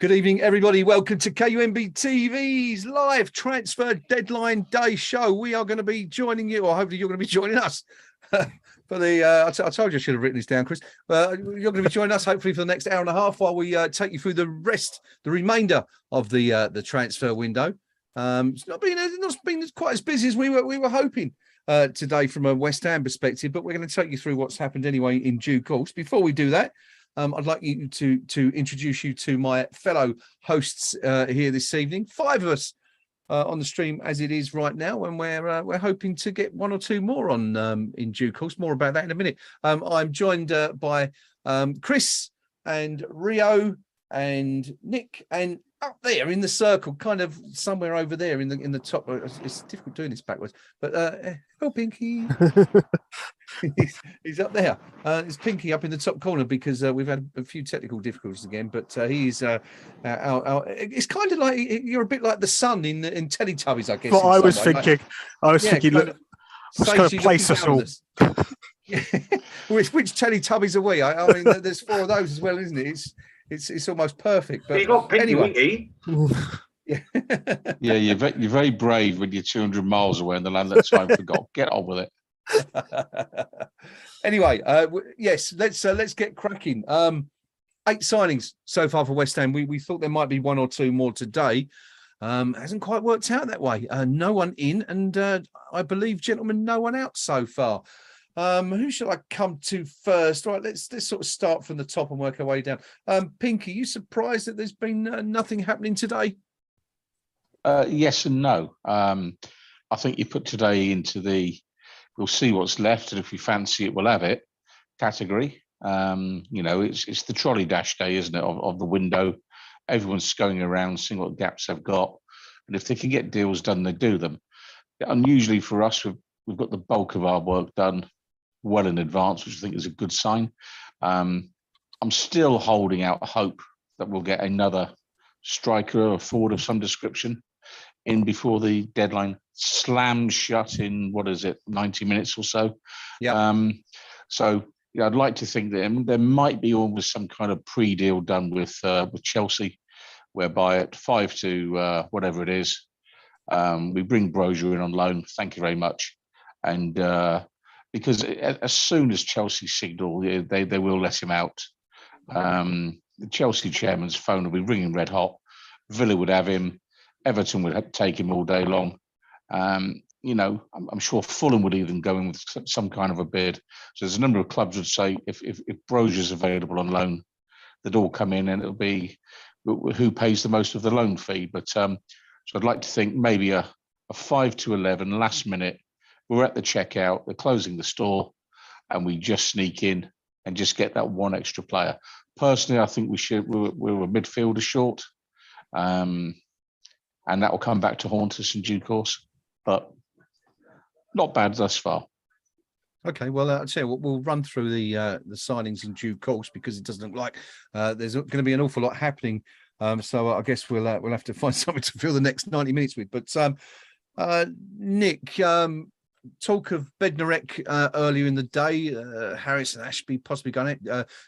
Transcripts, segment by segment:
Good evening, everybody. Welcome to KUMBTV's live transfer deadline day show. We are going to be joining you, or hopefully you're going to be joining us for the. I told you I should have written this down, Chris. You're going to be joining us hopefully for the next hour and a half while we take you through the remainder of the transfer window. It's not been quite as busy as we were hoping today from a West Ham perspective, but we're going to take you through what's happened anyway in due course. Before we do that, I'd like you to introduce you to my fellow hosts here this evening. 5 of us on the stream as it is right now, and we're hoping to get 1 or 2 more on in due course. More about that in a minute. I'm joined by Chris and Rio and Nick, and up there in the circle, kind of somewhere over there in the top. It's difficult doing this backwards, but oh, Pinky. He's up there. It's Pinky up in the top corner because we've had a few technical difficulties again. But he's it's kind of like you're a bit like the sun in Teletubbies, I guess. What I was thinking. I was thinking, look, I was going to place us all. Which Teletubbies are we? I mean, there's 4 of those as well, isn't it? It's almost perfect. But you got Pinky anyway. Yeah, you're very brave when you're 200 miles away and the land that time forgot. Get on with it. Anyway, yes, let's get cracking. 8 signings so far for West Ham. We thought there might be 1 or 2 more today. Hasn't quite worked out that way. No one in, and I believe, gentlemen, no one out so far. Who shall I come to first? Right, let's sort of start from the top and work our way down. Pinky, you surprised that there's been nothing happening today? Yes and no. I think you put today into the we'll see what's left, and if we fancy it, we'll have it category. It's the trolley dash day, isn't it, of the window. Everyone's going around, seeing what gaps they've got, and if they can get deals done, they do them. Unusually for us, we've got the bulk of our work done well in advance, which I think is a good sign. I'm still holding out hope that we'll get another striker or forward of some description in before the deadline slams shut in, 90 minutes or so. Yeah. I'd like to think that there might be almost some kind of pre-deal done with Chelsea, whereby at 5 to whatever it is, we bring Brozier in on loan. Thank you very much. And because as soon as Chelsea signal, they will let him out. The Chelsea chairman's phone will be ringing red hot. Villa would have him. Everton would take him all day long. I'm sure Fulham would even go in with some kind of a bid. So there's a number of clubs would say if Brozier's available on loan, they'd all come in, and it'll be who pays the most of the loan fee. But so I'd like to think maybe a 5 to 11 last minute. We're at the checkout, they're closing the store, and we just sneak in and just get that 1 extra player. Personally, I think we're a midfielder short, and that will come back to haunt us in due course. But not bad thus far. Okay, well, I'll tell you what, we'll run through the signings in due course because it doesn't look like there's going to be an awful lot happening. So I guess we'll have to find something to fill the next 90 minutes with. But Nick, talk of Bednarek earlier in the day, Harris and Ashby possibly going it.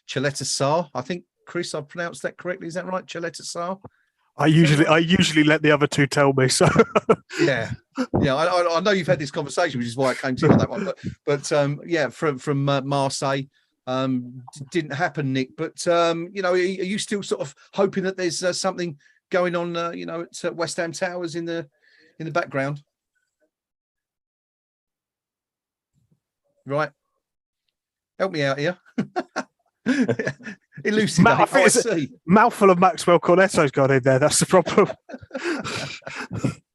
Chaleta Sarr, I think, Chris, I've pronounced that correctly. Is that right? Chaleta Sarr? I usually let the other 2 tell me. So yeah. I know you've had this conversation, which is why I came to you on that one. But from Marseille, didn't happen, Nick. But are you still sort of hoping that there's something going on? At West Ham Towers in the background, right? Help me out here. Elucidate. I think it's a mouthful of Maxwell Cornetto's got in there. That's the problem.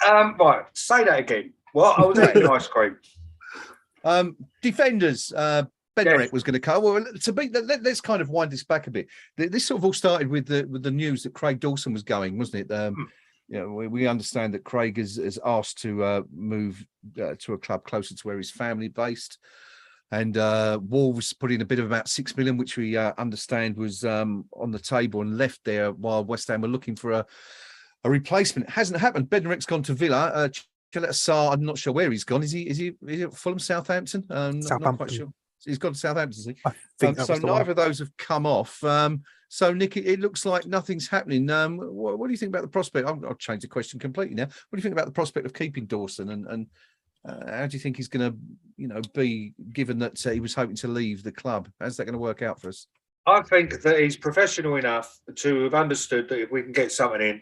Right, say that again. What? I was eating ice cream. Defenders. Bednarek was going to come. Well, let's kind of wind this back a bit. This sort of all started with the news that Craig Dawson was going, wasn't it? We understand that Craig is asked to move to a club closer to where his family based. And Wolves put in a bid of about 6 million, which we understand was on the table and left there while West Ham were looking for a replacement. It hasn't happened. Bednarek's gone to Villa. Chaleta Sarr, I'm not sure where he's gone. Is he at Fulham, Southampton? Southampton. Not quite sure. He's gone to Southampton. I think so neither of those have come off. So, Nick, it looks like nothing's happening. What do you think about the prospect? I'll change the question completely now. What do you think about the prospect of keeping Dawson? And how do you think he's going to, be, given that he was hoping to leave the club? How's that going to work out for us? I think that he's professional enough to have understood that if we can get someone in,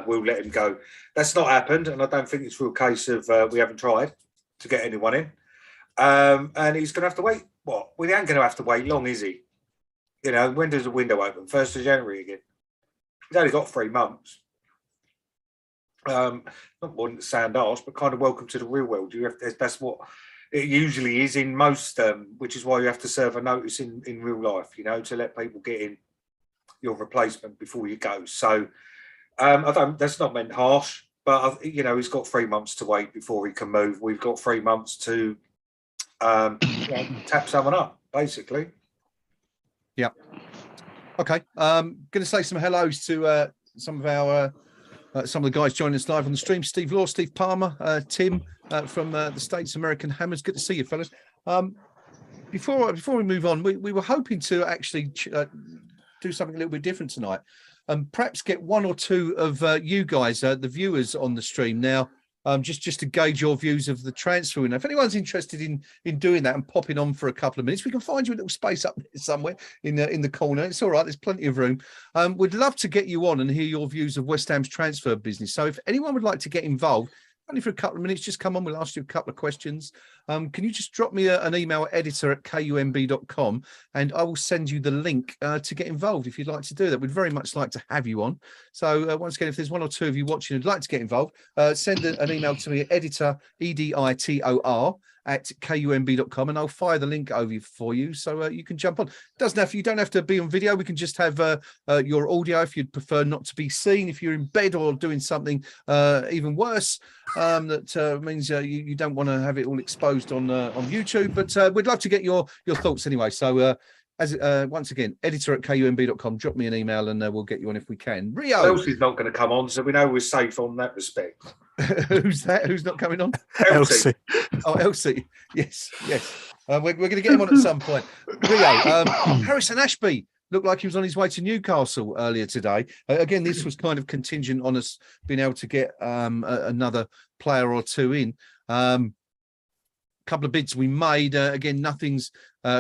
we'll let him go. That's not happened, and I don't think it's a real case of we haven't tried to get anyone in. And he's going to have to wait. What? We ain't going to have to wait long, is he? When does the window open? 1st of January again. He's only got 3 months. Not wanting to sound harsh, but kind of welcome to the real world. That's what it usually is in most, which is why you have to serve a notice in real life, to let people get in your replacement before you go. So that's not meant harsh, but he's got 3 months to wait before he can move. We've got 3 months to tap someone up, basically. Yeah. Okay. Going to say some hellos to some of the guys joining us live on the stream. Steve Law, Steve Palmer, Tim from the States American Hammers. Good to see you, fellas. Before we move on, we were hoping to actually do something a little bit different tonight, and perhaps get one or two of you guys, the viewers, on the stream now, just to gauge your views of the transfer window. If anyone's interested in doing that and popping on for a couple of minutes, we can find you a little space up there somewhere in the corner. It's all right. There's plenty of room. We'd love to get you on and hear your views of West Ham's transfer business. So if anyone would like to get involved, only for a couple of minutes, just come on. We'll ask you a couple of questions. Can you just drop me an email, editor@kumb.com, and I will send you the link to get involved if you'd like to do that. We'd very much like to have you on. So once again, if there's one or two of you watching who'd like to get involved, send an email to me at editor, editor, @kumb.com, and I'll fire the link over for you so you can jump on. You don't have to be on video. We can just have your audio if you'd prefer not to be seen. If you're in bed or doing something even worse, that means you don't want to have it all exposed on YouTube. But we'd love to get your thoughts anyway. So once again, editor@kumb.com, drop me an email and we'll get you on if we can. Rio. Elsie's not going to come on, so we know we're safe on that respect. Who's that? Who's not coming on? Elsie. Oh, Elsie. Yes. We're going to get him on at some point. Rio, Harrison Ashby looked like he was on his way to Newcastle earlier today. Again, this was kind of contingent on us being able to get another player or two in. Couple of bids we made. Again, nothing's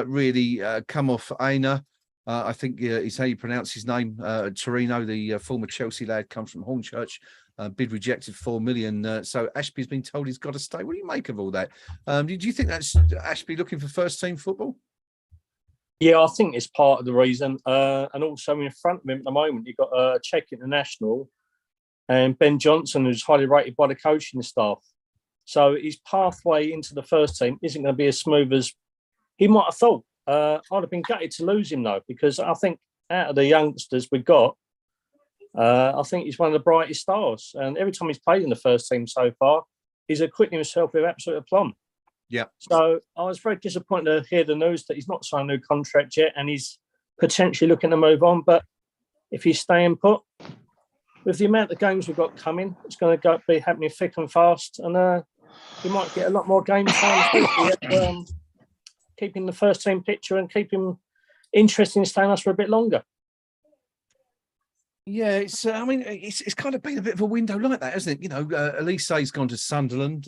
really come off Aina. I think is how you pronounce his name. Torino, the former Chelsea lad, comes from Hornchurch. Bid rejected, 4 million. So Ashby's been told he's got to stay. What do you make of all that? Do you think that's Ashby looking for first team football? Yeah, I think it's part of the reason. And also in front of him at the moment, you've got a Czech international and Ben Johnson, who's highly rated by the coaching staff. So his pathway into the first team isn't going to be as smooth as he might have thought. I'd have been gutted to lose him, though, because I think out of the youngsters we've got, I think he's one of the brightest stars. And every time he's played in the first team so far, he's acquitting himself with absolute aplomb. Yeah. So I was very disappointed to hear the news that he's not signed a new contract yet and he's potentially looking to move on. But if he's staying put, with the amount of games we've got coming, it's going to be happening thick and fast. And he might get a lot more game time, keeping the first team picture and keep him interested in staying us for a bit longer. Yeah, it's. I mean, it's kind of been a bit of a window like that, hasn't it? Elise's gone to Sunderland.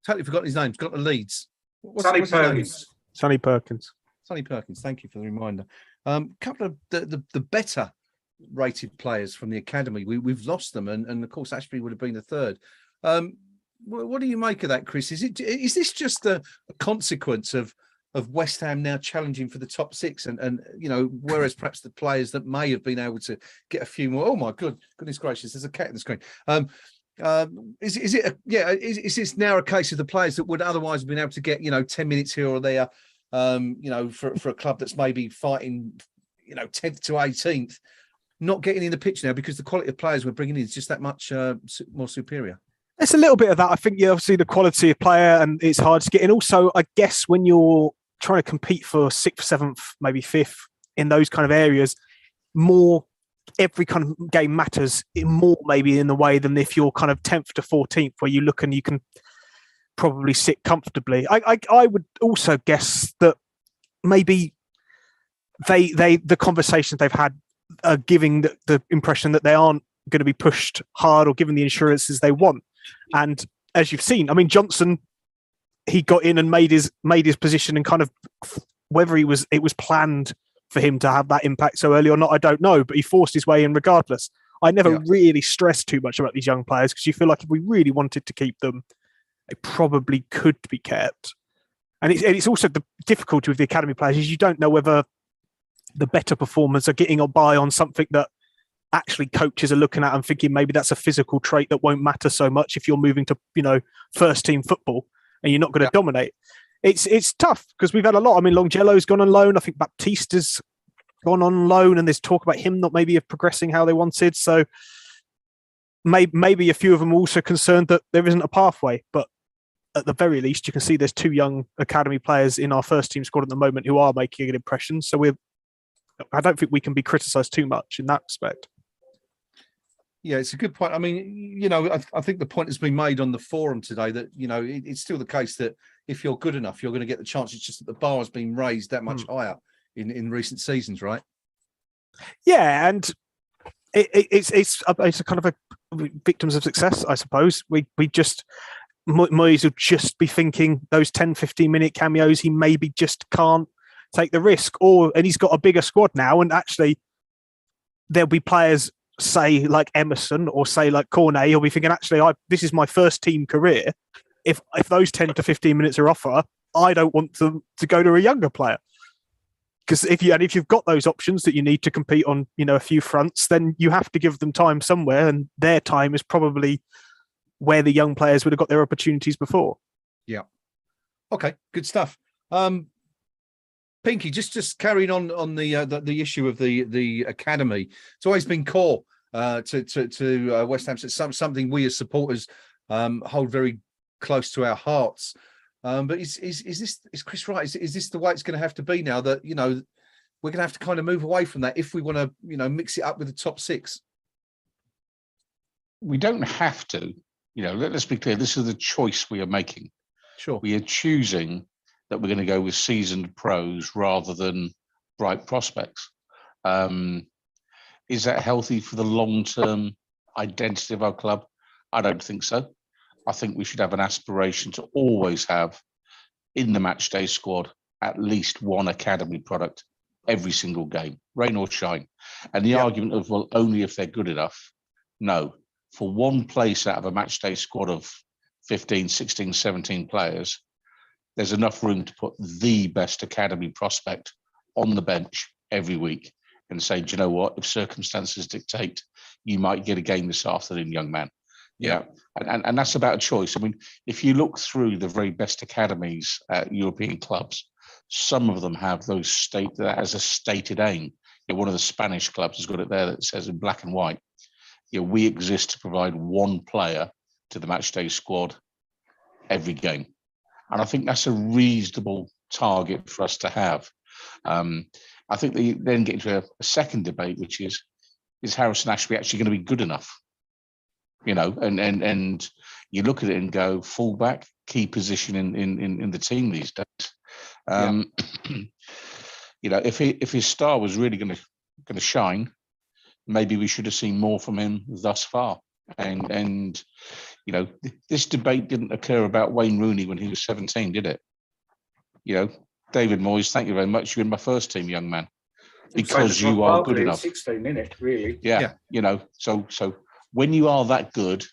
Totally forgotten his name. He's got the Leeds. Sonny Perkins. Sonny Perkins. Sonny Perkins. Thank you for the reminder. Couple of the better rated players from the academy. We've lost them, and of course Ashby would have been the third. What do you make of that, Chris? Is this just a consequence of West Ham now challenging for the top six, and whereas perhaps the players that may have been able to get a few more? Oh my goodness gracious! There's a cat in the screen. Is this now a case of the players that would otherwise have been able to get 10 minutes here or there, for a club that's maybe fighting 10th to 18th, not getting in the pitch now because the quality of players we're bringing in is just that much more superior? It's a little bit of that. I think, obviously the quality of player, and it's hard to get in. Also, I guess when you're trying to compete for 6th, 7th, maybe 5th in those kind of areas, more every kind of game matters more maybe in the way than if you're kind of 10th to 14th, where you look and you can probably sit comfortably. I would also guess that maybe the conversations they've had are giving the impression that they aren't going to be pushed hard or given the insurances they want. And as you've seen, I mean, Johnson, he got in and made his position, and kind of whether it was planned for him to have that impact so early or not, I don't know, but he forced his way in regardless. I never really stressed too much about these young players, because you feel like if we really wanted to keep them, they probably could be kept. And it's also the difficulty with the academy players is you don't know whether the better performers are getting by on something that actually coaches are looking at and thinking maybe that's a physical trait that won't matter so much if you're moving to, first team football and you're not going to dominate. It's tough because we've had a lot. I mean, Longello's gone on loan. I think Baptista's gone on loan, and there's talk about him not maybe progressing how they wanted. So maybe a few of them are also concerned that there isn't a pathway. But at the very least, you can see there's 2 young academy players in our first team squad at the moment who are making an impression. So I don't think we can be criticised too much in that respect. Yeah, it's a good point. I mean, I think the point has been made on the forum today that, it's still the case that if you're good enough, you're going to get the chance. It's just that the bar has been raised that much higher in recent seasons, right? Yeah, and it's a kind of a victims of success, I suppose. We just, Moyes will just be thinking those 10, 15-minute cameos, he maybe just can't take the risk. And he's got a bigger squad now, and actually there'll be players, say like Emerson or say like Cornet, he'll be thinking, actually, this is my first team career. If those 10 to 15 minutes are offer, I don't want to go to a younger player. Because if you've got those options that you need to compete on, a few fronts, then you have to give them time somewhere, and their time is probably where the young players would have got their opportunities before. Yeah. Okay, good stuff. Pinky, just carrying on the issue of the academy. It's always been core to West Ham. It's something we as supporters hold very close to our hearts. But is Chris right? Is this the way it's going to have to be now that we're going to have to kind of move away from that if we want to mix it up with the top 6? We don't have to. Let's be clear. This is the choice we are making. Sure. We are choosing that we're going to go with seasoned pros rather than bright prospects. Is that healthy for the long-term identity of our club? I don't think so. I think we should have an aspiration to always have in the match day squad at least one academy product every single game, rain or shine. And the argument of, well, only if they're good enough. No, for one place out of a match day squad of 15, 16, 17 players, there's enough room to put the best academy prospect on the bench every week and say, do you know what? If circumstances dictate, you might get a game this afternoon, young man. Yeah. And that's about a choice. I mean, if you look through the very best academies at European clubs, some of them have that as a stated aim. One of the Spanish clubs has got it there that says in black and white, we exist to provide one player to the matchday squad every game. And I think that's a reasonable target for us to have. I think they then get into a second debate, which is Harrison Ashby actually going to be good enough? And you look at it and go, fullback, key position in the team these days. If his star was really going to shine, maybe we should have seen more from him thus far. And this debate didn't occur about Wayne Rooney when he was 17, did it? David Moyes, thank you very much. You're in my first team, young man, because you are good enough. 16 minutes, really. Yeah. So when you are that good,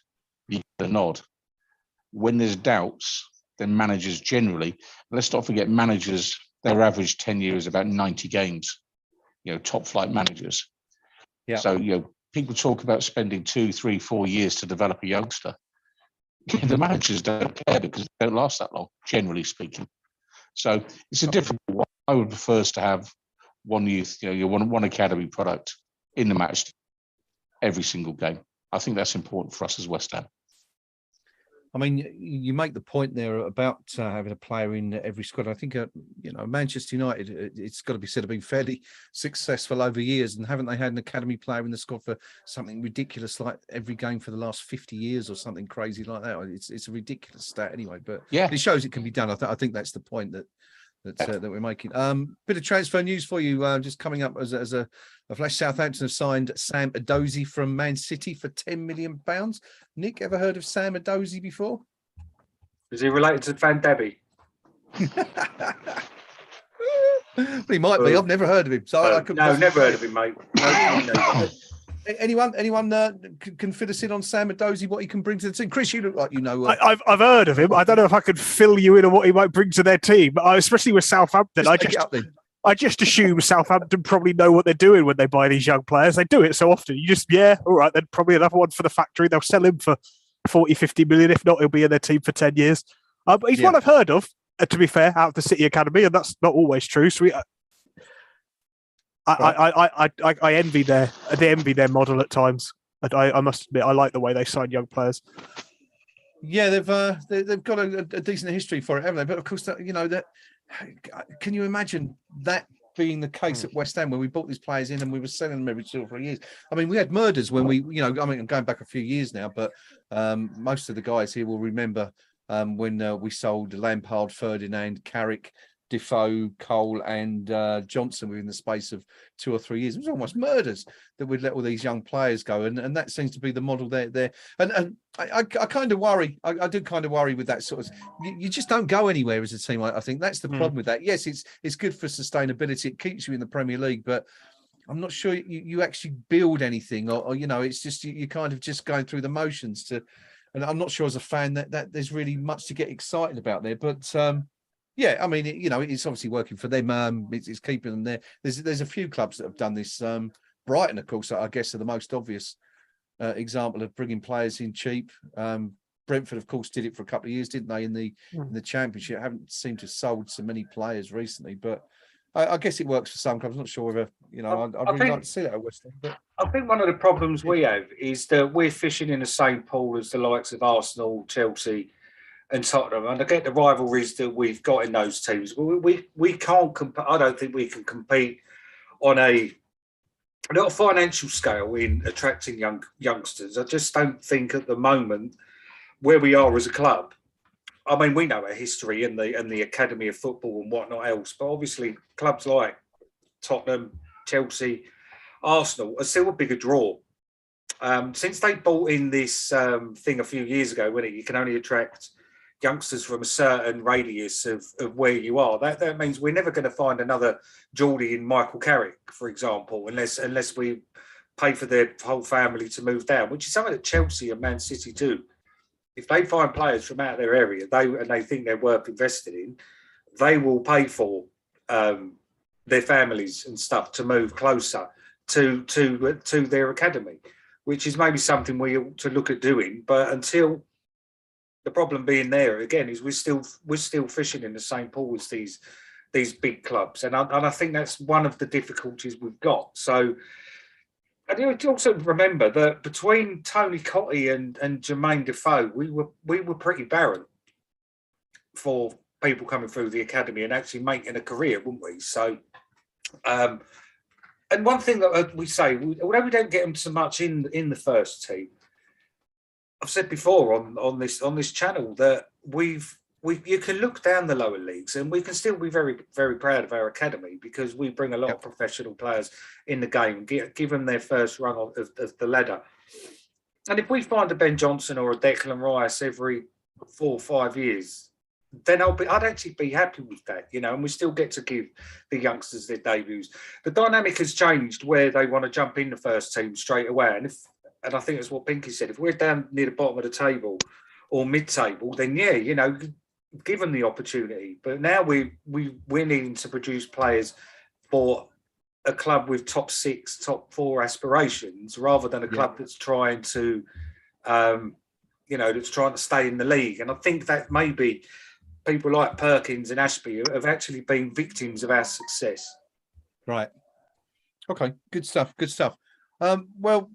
you get a nod. When there's doubts, then managers generally, let's not forget managers, their average tenure is about 90 games, top flight managers. Yeah. So, people talk about spending 2, 3, 4 years to develop a youngster. The managers don't care because they don't last that long, generally speaking. So it's a different one. I would prefer us to have one youth, one academy product in the match every single game. I think that's important for us as West Ham. I mean, you make the point there about having a player in every squad. I think, Manchester United, it's got to be said, have been fairly successful over years. And haven't they had an academy player in the squad for something ridiculous like every game for the last 50 years or something crazy like that? It's a ridiculous stat anyway, but it shows it can be done. I think that's the point that we're making. Bit of transfer news for you, just coming up as a flash. Southampton have signed Sam Edozie from Man City for £10 million. Nick, ever heard of Sam Edozie before? Is he related to Van Debbie? Well, he might be. I've never heard of him. So no, never heard of him, mate. No. Anyone can fill us in on Sam Edozie, what he can bring to the team? Chris, you look like you know. I've heard of him. I don't know if I could fill you in on what he might bring to their team, but especially with Southampton, I just assume Southampton probably know what they're doing when they buy these young players. They do it so often. You just, all right, then probably another one for the factory. They'll sell him for 40, 50 million. If not, he'll be in their team for 10 years. But he's one I've heard of, to be fair, out of the City Academy, and that's not always true. So I envy their model at times. I must admit, I like the way they sign young players. Yeah, they've got a decent history for it, haven't they? But of course, that can you imagine that being the case at West Ham when we bought these players in and we were selling them every 2 or 3 years? I mean, we had murders when I'm going back a few years now, but most of the guys here will remember when we sold Lampard, Ferdinand, Carrick, Defoe, Cole, and Johnson within the space of 2 or 3 years. It was almost murders that we'd let all these young players go, and that seems to be the model there. And I kind of worry. I do kind of worry with that sort of. You just don't go anywhere as a team. I think that's the problem with that. Yes, it's good for sustainability. It keeps you in the Premier League, but I'm not sure you actually build anything, or it's just you kind of just going through the motions to. And I'm not sure as a fan that there's really much to get excited about there, but. Yeah, I mean, it's obviously working for them. It's keeping them there. There's a few clubs that have done this. Brighton, of course, I guess, are the most obvious example of bringing players in cheap. Brentford, of course, did it for a couple of years, didn't they? In the Championship, haven't seemed to have sold so many players recently, but I guess it works for some clubs. I'm not sure whether I'd really like to see that at West Ham. But I think one of the problems we have is that we're fishing in the same pool as the likes of Arsenal, Chelsea, and Tottenham, and I get the rivalries that we've got in those teams. We can't. I don't think we can compete on a financial scale in attracting youngsters. I just don't think at the moment where we are as a club. I mean, we know our history and the Academy of Football and whatnot else, but obviously clubs like Tottenham, Chelsea, Arsenal are still a bigger draw. Since they bought in this thing a few years ago, when you can only attract youngsters from a certain radius of where you are, that means we're never going to find another Geordie in Michael Carrick, for example, unless we pay for their whole family to move down, which is something that Chelsea and Man City do. If they find players from out of their area, they think they're worth invested in, they will pay for their families and stuff to move closer to their academy, which is maybe something we ought to look at doing. But until the problem being there again is we're still fishing in the same pool as these big clubs, and I think that's one of the difficulties we've got. So, and you also remember that between Tony Cottee and Jermaine Defoe, we were pretty barren for people coming through the academy and actually making a career, weren't we? So, and one thing that we say, although we don't get them so much in the first team. I've said before on this channel that you can look down the lower leagues and we can still be very, very proud of our academy because we bring a lot of professional players in the game, give them their first run of the ladder. And if we find a Ben Johnson or a Declan Rice every 4 or 5 years, then I'd actually be happy with that, and we still get to give the youngsters their debuts. The dynamic has changed where they want to jump in the first team straight away, and I think that's what Pinky said. If we're down near the bottom of the table or mid-table, then give them the opportunity. But now we're needing to produce players for a club with top 6, top 4 aspirations, rather than a club that's trying to, that's trying to stay in the league. And I think that maybe people like Perkins and Ashby have actually been victims of our success. Right. Okay. Good stuff. Well.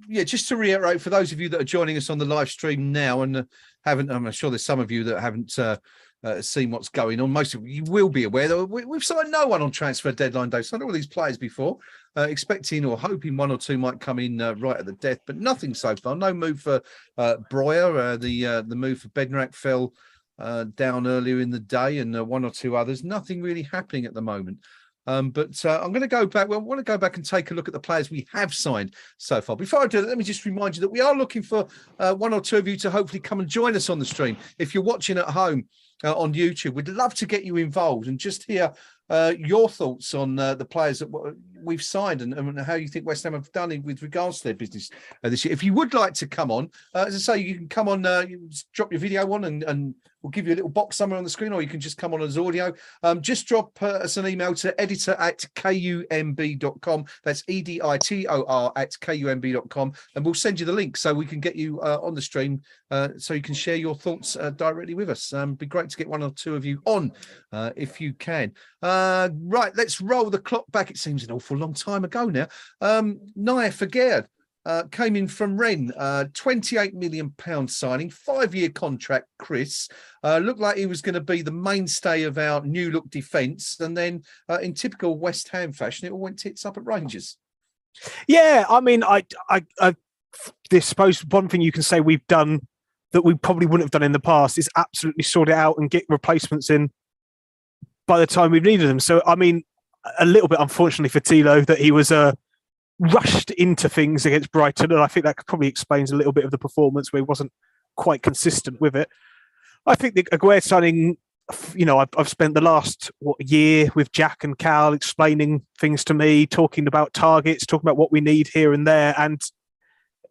yeah, just to reiterate for those of you that are joining us on the live stream now and haven't, I'm sure there's some of you that haven't seen what's going on. Most of you will be aware that we've signed no one on transfer deadline day. Signed all these players before, expecting or hoping one or two might come in right at the death, but nothing so far. No move for Breuer. The move for Bednarak fell down earlier in the day, and one or two others. Nothing really happening at the moment. But I'm going to go back. Well, I want to go back and take a look at the players we have signed so far. Before I do that, let me just remind you that we are looking for one or two of you to hopefully come and join us on the stream. If you're watching at home on YouTube, we'd love to get you involved and just hear your thoughts on the players that we've signed and how you think West Ham have done with regards to their business this year. If you would like to come on, as I say, you can come on, you just drop your video on and we'll give you a little box somewhere on the screen, or you can just come on as audio. Just drop us an email to editor@kumb.com. That's editor@kumb.com. And we'll send you the link so we can get you on the stream so you can share your thoughts directly with us. Be great to get one or two of you on if you can. Right, let's roll the clock back. It seems an awful long time ago now. Naif Aguerd came in from Rennes, £28 million signing, 5-year contract, Chris. Looked like he was going to be the mainstay of our new look defence. And then in typical West Ham fashion, it all went tits up at Rangers. Yeah, I mean, I suppose one thing you can say we've done that we probably wouldn't have done in the past is absolutely sort it out and get replacements in by the time we've needed them. So, I mean, a little bit unfortunately for Thilo that he was rushed into things against Brighton, and I think that probably explains a little bit of the performance where he wasn't quite consistent with it. I think the Aguerd signing, you know, I've spent the last year with Jack and Cal explaining things to me, talking about targets, talking about what we need here and there, and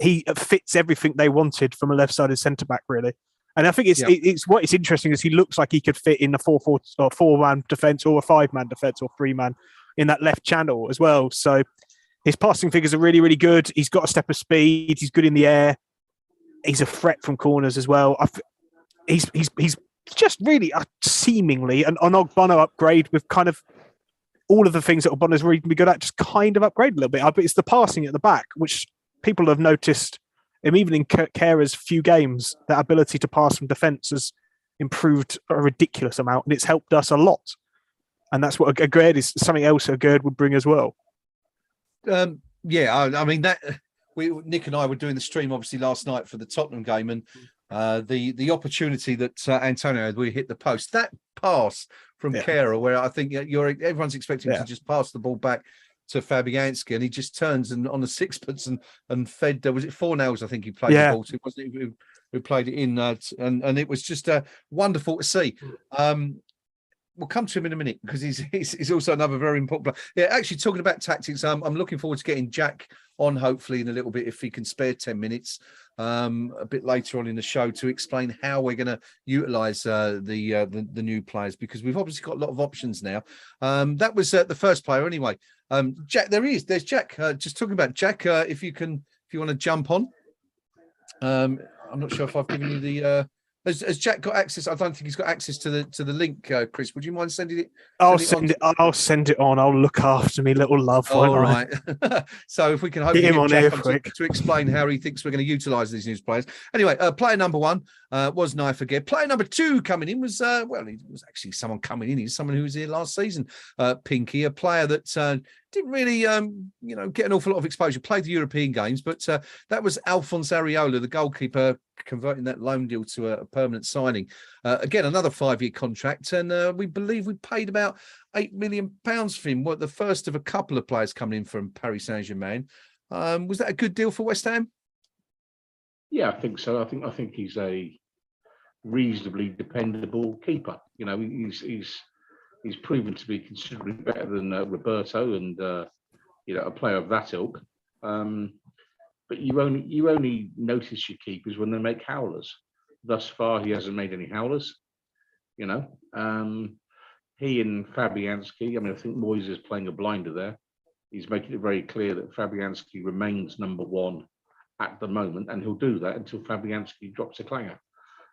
he fits everything they wanted from a left-sided centre-back, really. And I think it's what is interesting is he looks like he could fit in a 4-4 or 4-man defence or a 5-man defence or 3-man in that left channel as well. So his passing figures are really, really good. He's got a step of speed. He's good in the air. He's a threat from corners as well. He's just really seemingly an Ogbonna upgrade with kind of all of the things that Ogbonna's really good at, just kind of upgrade a little bit. But it's the passing at the back, which people have noticed. Even in Kera's few games, that ability to pass from defence has improved a ridiculous amount, and it's helped us a lot. And that's what Aguerd is, something else Aguerd would bring as well. I mean, that Nick and I were doing the stream obviously last night for the Tottenham game, and the opportunity that Antonio had, we hit the post. That pass from Kera, where I think everyone's expecting to just pass the ball back to Fabianski, and he just turns and on the sixpence and fed. Was it Fornals? I think he played the ball to, wasn't it? Who played it in, and it was just wonderful to see. We'll come to him in a minute because he's also another very important player. Yeah, actually, talking about tactics, I'm looking forward to getting Jack on hopefully in a little bit if he can spare 10 minutes a bit later on in the show to explain how we're going to utilise the new players, because we've obviously got a lot of options now. That was the first player anyway. Jack, there's Jack. Just talking about Jack, if you want to jump on. I'm not sure if I've given you the. Has Jack got access? I don't think he's got access to the link, Chris. Would you mind sending it? I'll send it on. I'll look after me, little love. All right. So if we can hopefully get Jack on to explain how he thinks we're going to utilise these new players. Anyway, player number 1 was Naif Aguerd. Player number 2 coming in was he was actually someone coming in. He's someone who was here last season. Pinky, a player that didn't really get an awful lot of exposure. Played the European games, but that was Alphonse Areola, the goalkeeper, converting that loan deal to a permanent signing. Again, another 5-year contract, and we believe we paid about £8 million for him. The first of a couple of players coming in from Paris Saint-Germain. Was that a good deal for West Ham? Yeah, I think so. I think he's a reasonably dependable keeper. You know, he's proven to be considerably better than Roberto, and a player of that ilk. But you only notice your keepers when they make howlers. Thus far, he hasn't made any howlers. He and Fabianski. I mean, I think Moyes is playing a blinder there. He's making it very clear that Fabianski remains number 1 at the moment, and he'll do that until Fabianski drops a clanger.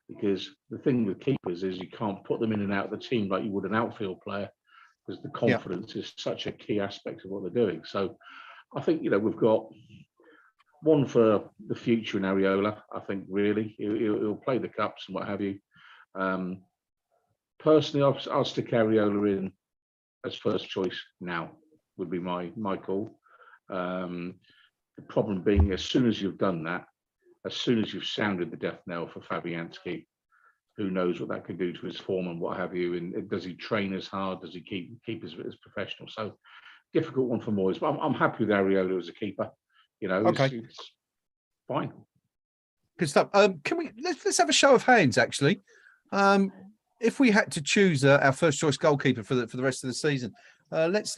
Because the thing with keepers is you can't put them in and out of the team like you would an outfield player, because the confidence is such a key aspect of what they're doing. So I think we've got one for the future in Areola. I think really he'll play the cups and what have you. Personally, I'll stick Areola in as first choice now. Would be my call. The problem being, as soon as you've done that, as soon as you've sounded the death knell for Fabianski, who knows what that could do to his form and what have you? And does he train as hard? Does he keep as professional? So difficult one for Moyes. But I'm happy with Areola as a keeper. You know, Okay. it's fine. Good stuff. Can we let's have a show of hands actually. If we had to choose our first choice goalkeeper for the rest of the season, let's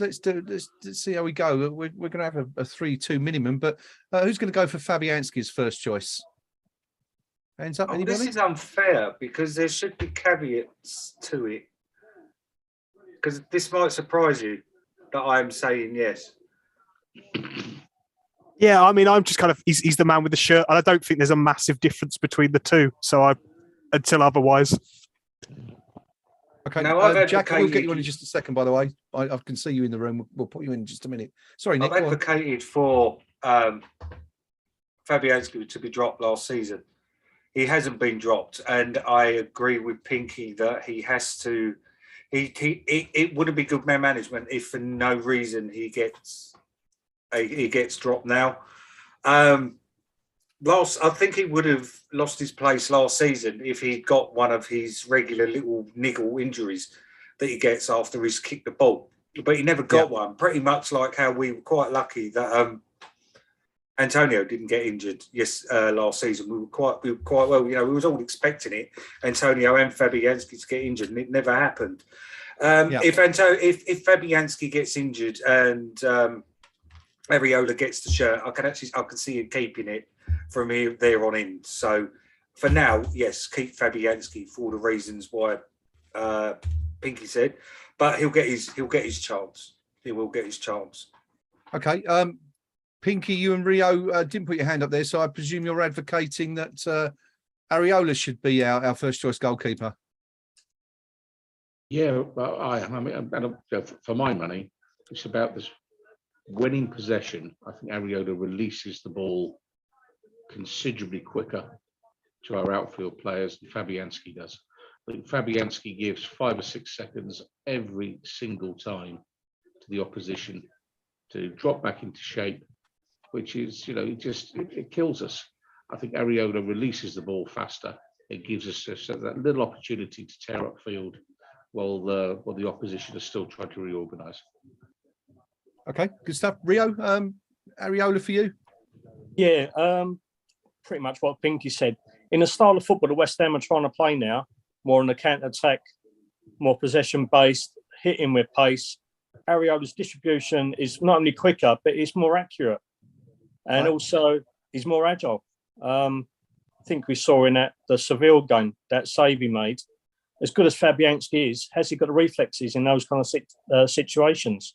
see how we go. We're going to have a 3-2 minimum, but who's going to go for Fabianski's first choice? Hands up, anybody? This is unfair because there should be caveats to it. Because this might surprise you that I'm saying yes. Yeah, I mean, I'm just kind of he's the man with the shirt, and I don't think there's a massive difference between the two. So until otherwise. Okay, Now, Jack, we'll get you on in just a second. By the way, I can see you in the room. We'll put you in just a minute. Sorry, Nick. I've advocated for Fabianski to be dropped last season. He hasn't been dropped, and I agree with Pinky that he has to. It wouldn't be good man management if for no reason he gets dropped now. I think he would have lost his place last season if he'd got one of his regular little niggle injuries that he gets after he's kicked the ball. But he never got one. Pretty much like how we were quite lucky that Antonio didn't get injured last season. We were quite well. You know, we was all expecting it, Antonio and Fabianski to get injured, and it never happened. If Fabianski gets injured and Areola gets the shirt, I can see him keeping it from there on in. So for now, yes, keep Fabianski for all the reasons why Pinky said, but he'll get his chance. He will get his chance. Okay. Pinky, you and Rio didn't put your hand up there, so I presume you're advocating that Areola should be our first choice goalkeeper. Yeah, I mean, for my money, it's about this winning possession. I think Areola releases the ball considerably quicker to our outfield players than Fabianski does. I think Fabianski gives 5 or 6 seconds every single time to the opposition to drop back into shape, which is, you know, it kills us. I think Areola releases the ball faster. It gives us that little opportunity to tear up field while the opposition is still trying to reorganise. Okay, good stuff. Rio, Areola for you? Yeah, pretty much what Pinky said. In the style of football that West Ham are trying to play now, more on the counter-attack, more possession-based, hitting with pace, Areola's distribution is not only quicker, but it's more accurate. And also, he's more agile. I think we saw in the Seville game, that save he made. As good as Fabianski is, has he got the reflexes in those kind of situations?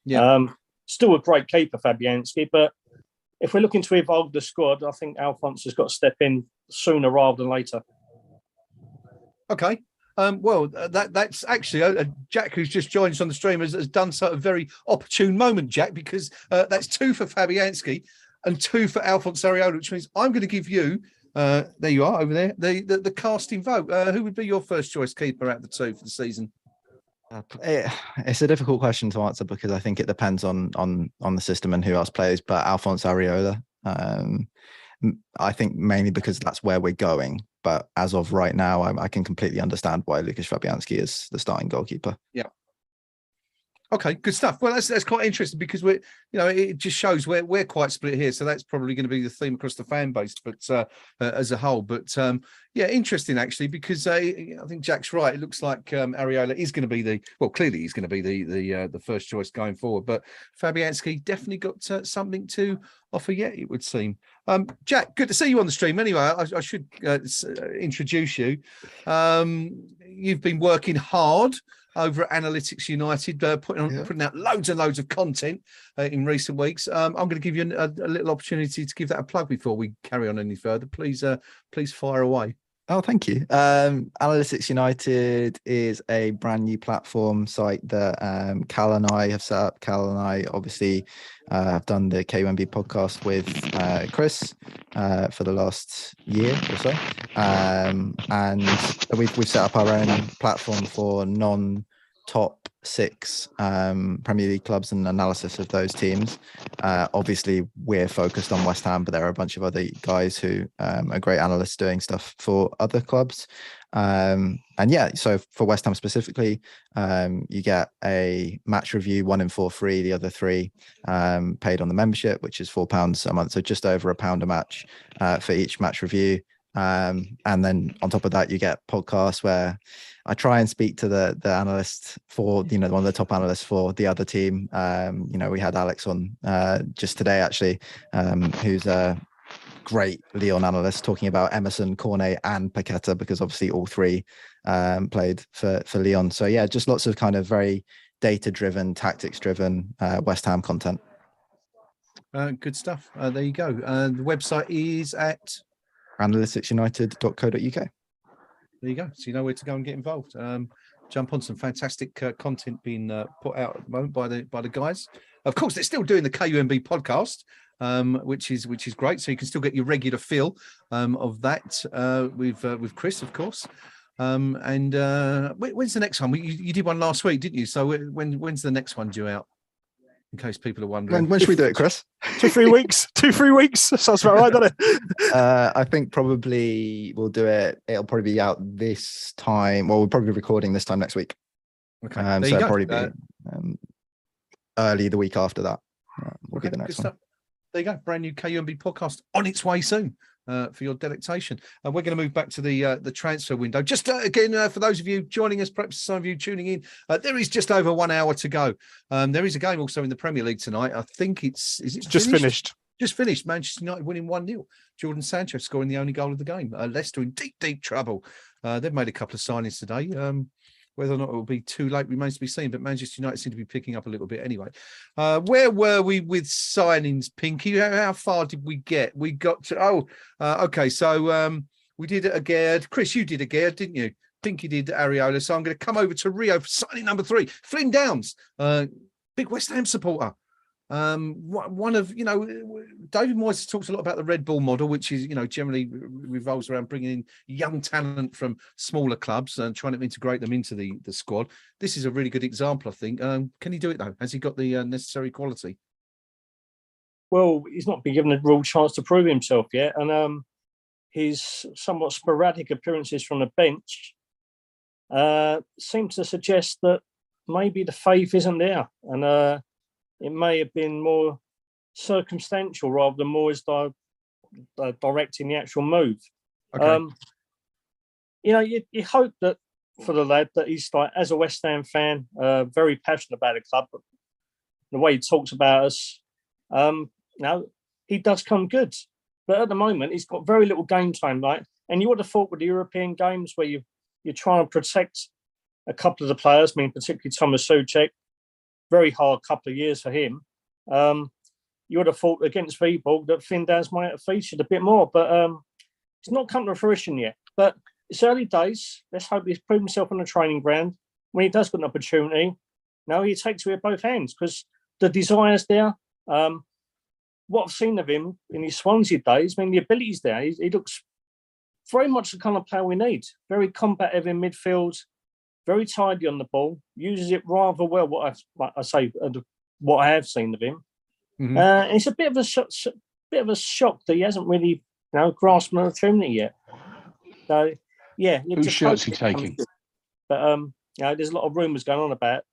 Yeah. Still a great keeper, Fabianski, but if we're looking to evolve the squad, I think Alphonse has got to step in sooner rather than later. Okay. Well, that's actually Jack, who's just joined us on the stream, has done a very opportune moment, Jack, because that's 2 for Fabianski and 2 for Alphonse Areola, which means I'm going to give you, there you are over there, the casting vote. Who would be your first choice keeper out of the 2 for the season? It's a difficult question to answer because I think it depends on the system and who else plays. But Alphonse Areola, I think mainly because that's where we're going. But as of right now, I can completely understand why Lucas Fabianski is the starting goalkeeper. Yeah. Okay, good stuff. Well, that's quite interesting because it just shows we're quite split here. So that's probably going to be the theme across the fan base, but as a whole. But yeah, interesting actually, because I think Jack's right. It looks like Areola is going to be clearly he's going to be the first choice going forward. But Fabianski definitely got something to offer yet, it would seem. Jack, good to see you on the stream. Anyway, I should introduce you. You've been working hard over at Analytics United, putting out loads and loads of content in recent weeks. I'm going to give you a little opportunity to give that a plug before we carry on any further. Please fire away. Oh, thank you. Analytics United is a brand new platform site that Cal and I have set up. Cal and I obviously have done the KUMB podcast with Chris for the last year or so, and we've set up our own platform for non-top 6 Premier League clubs and analysis of those teams. Obviously, we're focused on West Ham, but there are a bunch of other guys who are great analysts doing stuff for other clubs. And yeah, so for West Ham specifically, you get a match review, 1 in 4 free, the other 3 paid on the membership, which is £4 a month, so just over £1 a match for each match review. And then on top of that, you get podcasts where I try and speak to the analyst for, one of the top analysts for the other team. We had Alex on just today, actually, who's a great Lyon analyst, talking about Emerson, Cornet and Paqueta, because obviously all 3 played for Lyon. So yeah, just lots of kind of very data-driven, tactics-driven West Ham content. Good stuff. There you go. The website is at analyticsunited.co.uk. There you go. So you know where to go and get involved. Jump on some fantastic content being put out at the moment by the guys. Of course, they're still doing the KUMB podcast, which is great. So you can still get your regular feel of that with Chris, of course. And when's the next one? You did one last week, didn't you? So when's the next one due out? In case people are wondering. When should we do it, Chris? 2-3 weeks. 2-3 weeks. Sounds about right, doesn't it? I think probably we'll do it. It'll probably be out this time. Well, we'll probably be recording this time next week. Okay. So it'll probably be early the week after that. Will be the next one. There you go. Brand new KUMB podcast on its way soon. For your delectation. And we're going to move back to the transfer window. Just again, for those of you joining us, perhaps some of you tuning in, there is just over 1 hour to go. There is a game also in the Premier League tonight. I think it's just finished. Just finished. Manchester United winning 1-0. Jordan Sancho scoring the only goal of the game. Leicester in deep trouble. They've made a couple of signings today. Whether or not it will be too late remains to be seen, but Manchester United seem to be picking up a little bit anyway. Where were we with signings, Pinky? How far did we get? We got to, okay, so we did Aguerd. Chris, you did Aguerd, didn't you? Pinky did Areola, so I'm going to come over to Rio for signing number 3. Flynn Downs, big West Ham supporter. One of, David Moyes talks a lot about the Red Bull model, which is, generally revolves around bringing in young talent from smaller clubs and trying to integrate them into the squad. This is a really good example, I think. Can he do it, though? Has he got the necessary quality? Well, he's not been given a real chance to prove himself yet. And his somewhat sporadic appearances from the bench seem to suggest that maybe the faith isn't there. And it may have been more circumstantial rather than more as directing the actual move. Okay. You hope that for the lad that he's like, as a West Ham fan, very passionate about the club. But the way he talks about us, he does come good. But at the moment, he's got very little game time, right? And you would have thought with the European games where you're trying to protect a couple of the players, particularly Thomas Souček, very hard couple of years for him. You would have thought against Viborg that Finn Downs might have featured a bit more, but it's not come to fruition yet. But it's early days. Let's hope he's proved himself on the training ground. When he does get an opportunity, he takes it with both hands because the desire's there. What I've seen of him in his Swansea days, the ability's there. He looks very much the kind of player we need. Very combative in midfield. Very tidy on the ball, uses it rather well. What I have seen of him, and it's a bit of a shock that he hasn't really, grasped an opportunity yet. So, yeah, whose shirt's he taking? But there's a lot of rumours going on about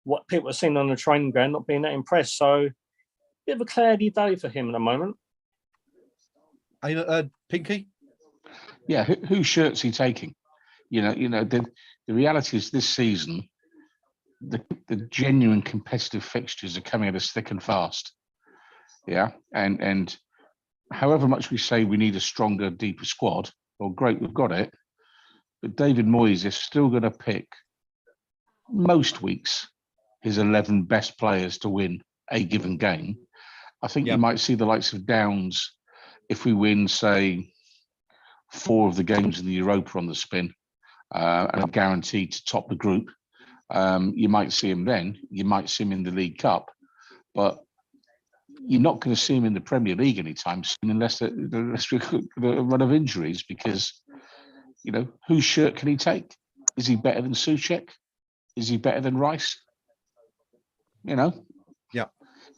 what people are seeing on the training ground, not being that impressed. So, bit of a cloudy day for him at the moment. Pinky? Yeah, whose shirt's he taking? The reality is this season, the genuine competitive fixtures are coming at us thick and fast. Yeah. And however much we say we need a stronger, deeper squad, well, great, we've got it. But David Moyes is still going to pick most weeks his 11 best players to win a given game. I think you might see the likes of Downs if we win, say, 4 of the games in the Europa on the spin, and are guaranteed to top the group. You might see him then. You might see him in the League Cup, but you're not going to see him in the Premier League anytime soon unless the run of injuries. Because whose shirt can he take? Is he better than Souček? Is he better than Rice? Yeah.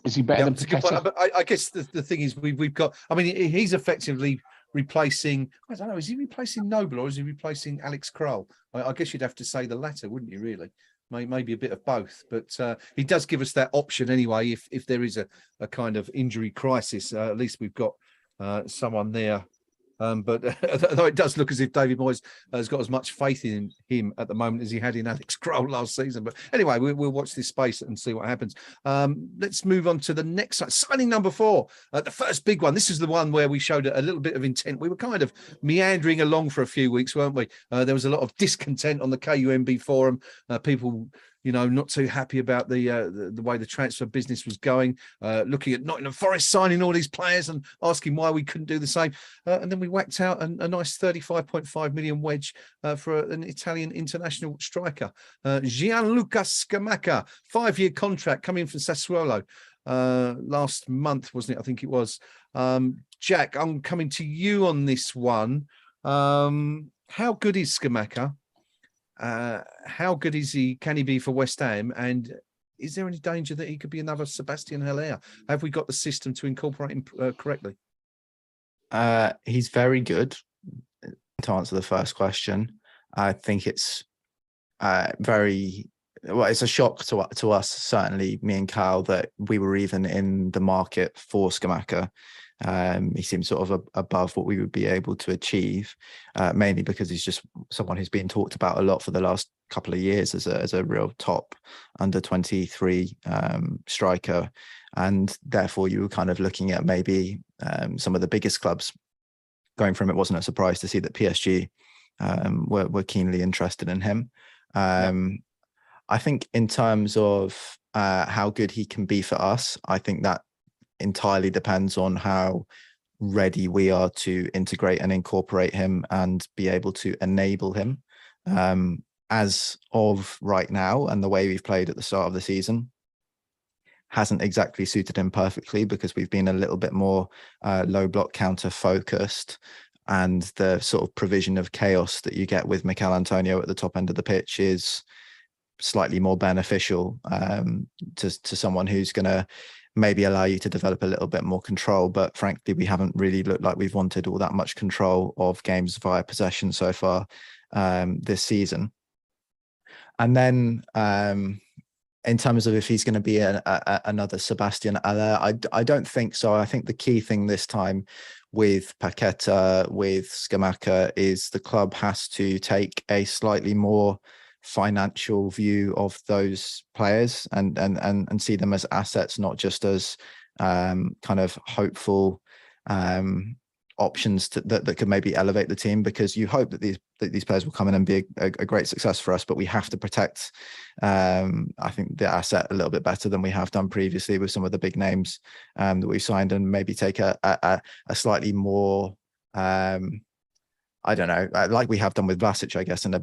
Is he better than Paqueta? But I guess the thing is we've got. I mean, he's effectively replacing. I don't know. Is he replacing Noble or is he replacing Alex Kroll? I guess you'd have to say the latter, wouldn't you? Really, maybe a bit of both. But he does give us that option anyway. If there is a kind of injury crisis, at least we've got someone there. But although it does look as if David Moyes has got as much faith in him at the moment as he had in Alex Kroll last season. But anyway, we'll watch this space and see what happens. Let's move on to the next signing number 4. The first big one. This is the one where we showed a little bit of intent. We were kind of meandering along for a few weeks, weren't we? There was a lot of discontent on the KUMB forum. People, not too happy about the way the transfer business was going, looking at Nottingham Forest signing all these players and asking why we couldn't do the same. And then we whacked out a nice 35.5 million wedge for an Italian international striker, Gianluca Scamacca, 5-year contract coming from Sassuolo last month, wasn't it? I think it was. Jack, I'm coming to you on this one. How good is Scamacca? How good is he? Can he be for West Ham? And is there any danger that he could be another Sebastian Haller? Have we got the system to incorporate him correctly? He's very good. To answer the first question, I think it's it's a shock to us, certainly me and Kyle, that we were even in the market for Scamacca. He seems sort of above what we would be able to achieve, mainly because he's just someone who's been talked about a lot for the last couple of years as a real top under 23 striker, and therefore you were kind of looking at maybe some of the biggest clubs going from. It wasn't a surprise to see that PSG were keenly interested in him. I think in terms of how good he can be for us, I think that entirely depends on how ready we are to integrate and incorporate him and be able to enable him. As of right now, and the way we've played at the start of the season hasn't exactly suited him perfectly, because we've been a little bit more low block counter focused, and the sort of provision of chaos that you get with Mikel Antonio at the top end of the pitch is slightly more beneficial to someone who's going to maybe allow you to develop a little bit more control. But frankly, we haven't really looked like we've wanted all that much control of games via possession so far this season. And then in terms of if he's going to be another Sebastian Haller, I don't think so. I think the key thing this time with Paqueta, with Scamacca, is the club has to take a slightly more financial view of those players and see them as assets, not just as kind of hopeful options that could maybe elevate the team, because you hope that these players will come in and be a great success for us, but we have to protect I think the asset a little bit better than we have done previously with some of the big names that we've signed, and maybe take a slightly more I don't know, like we have done with Vlasic, I guess, in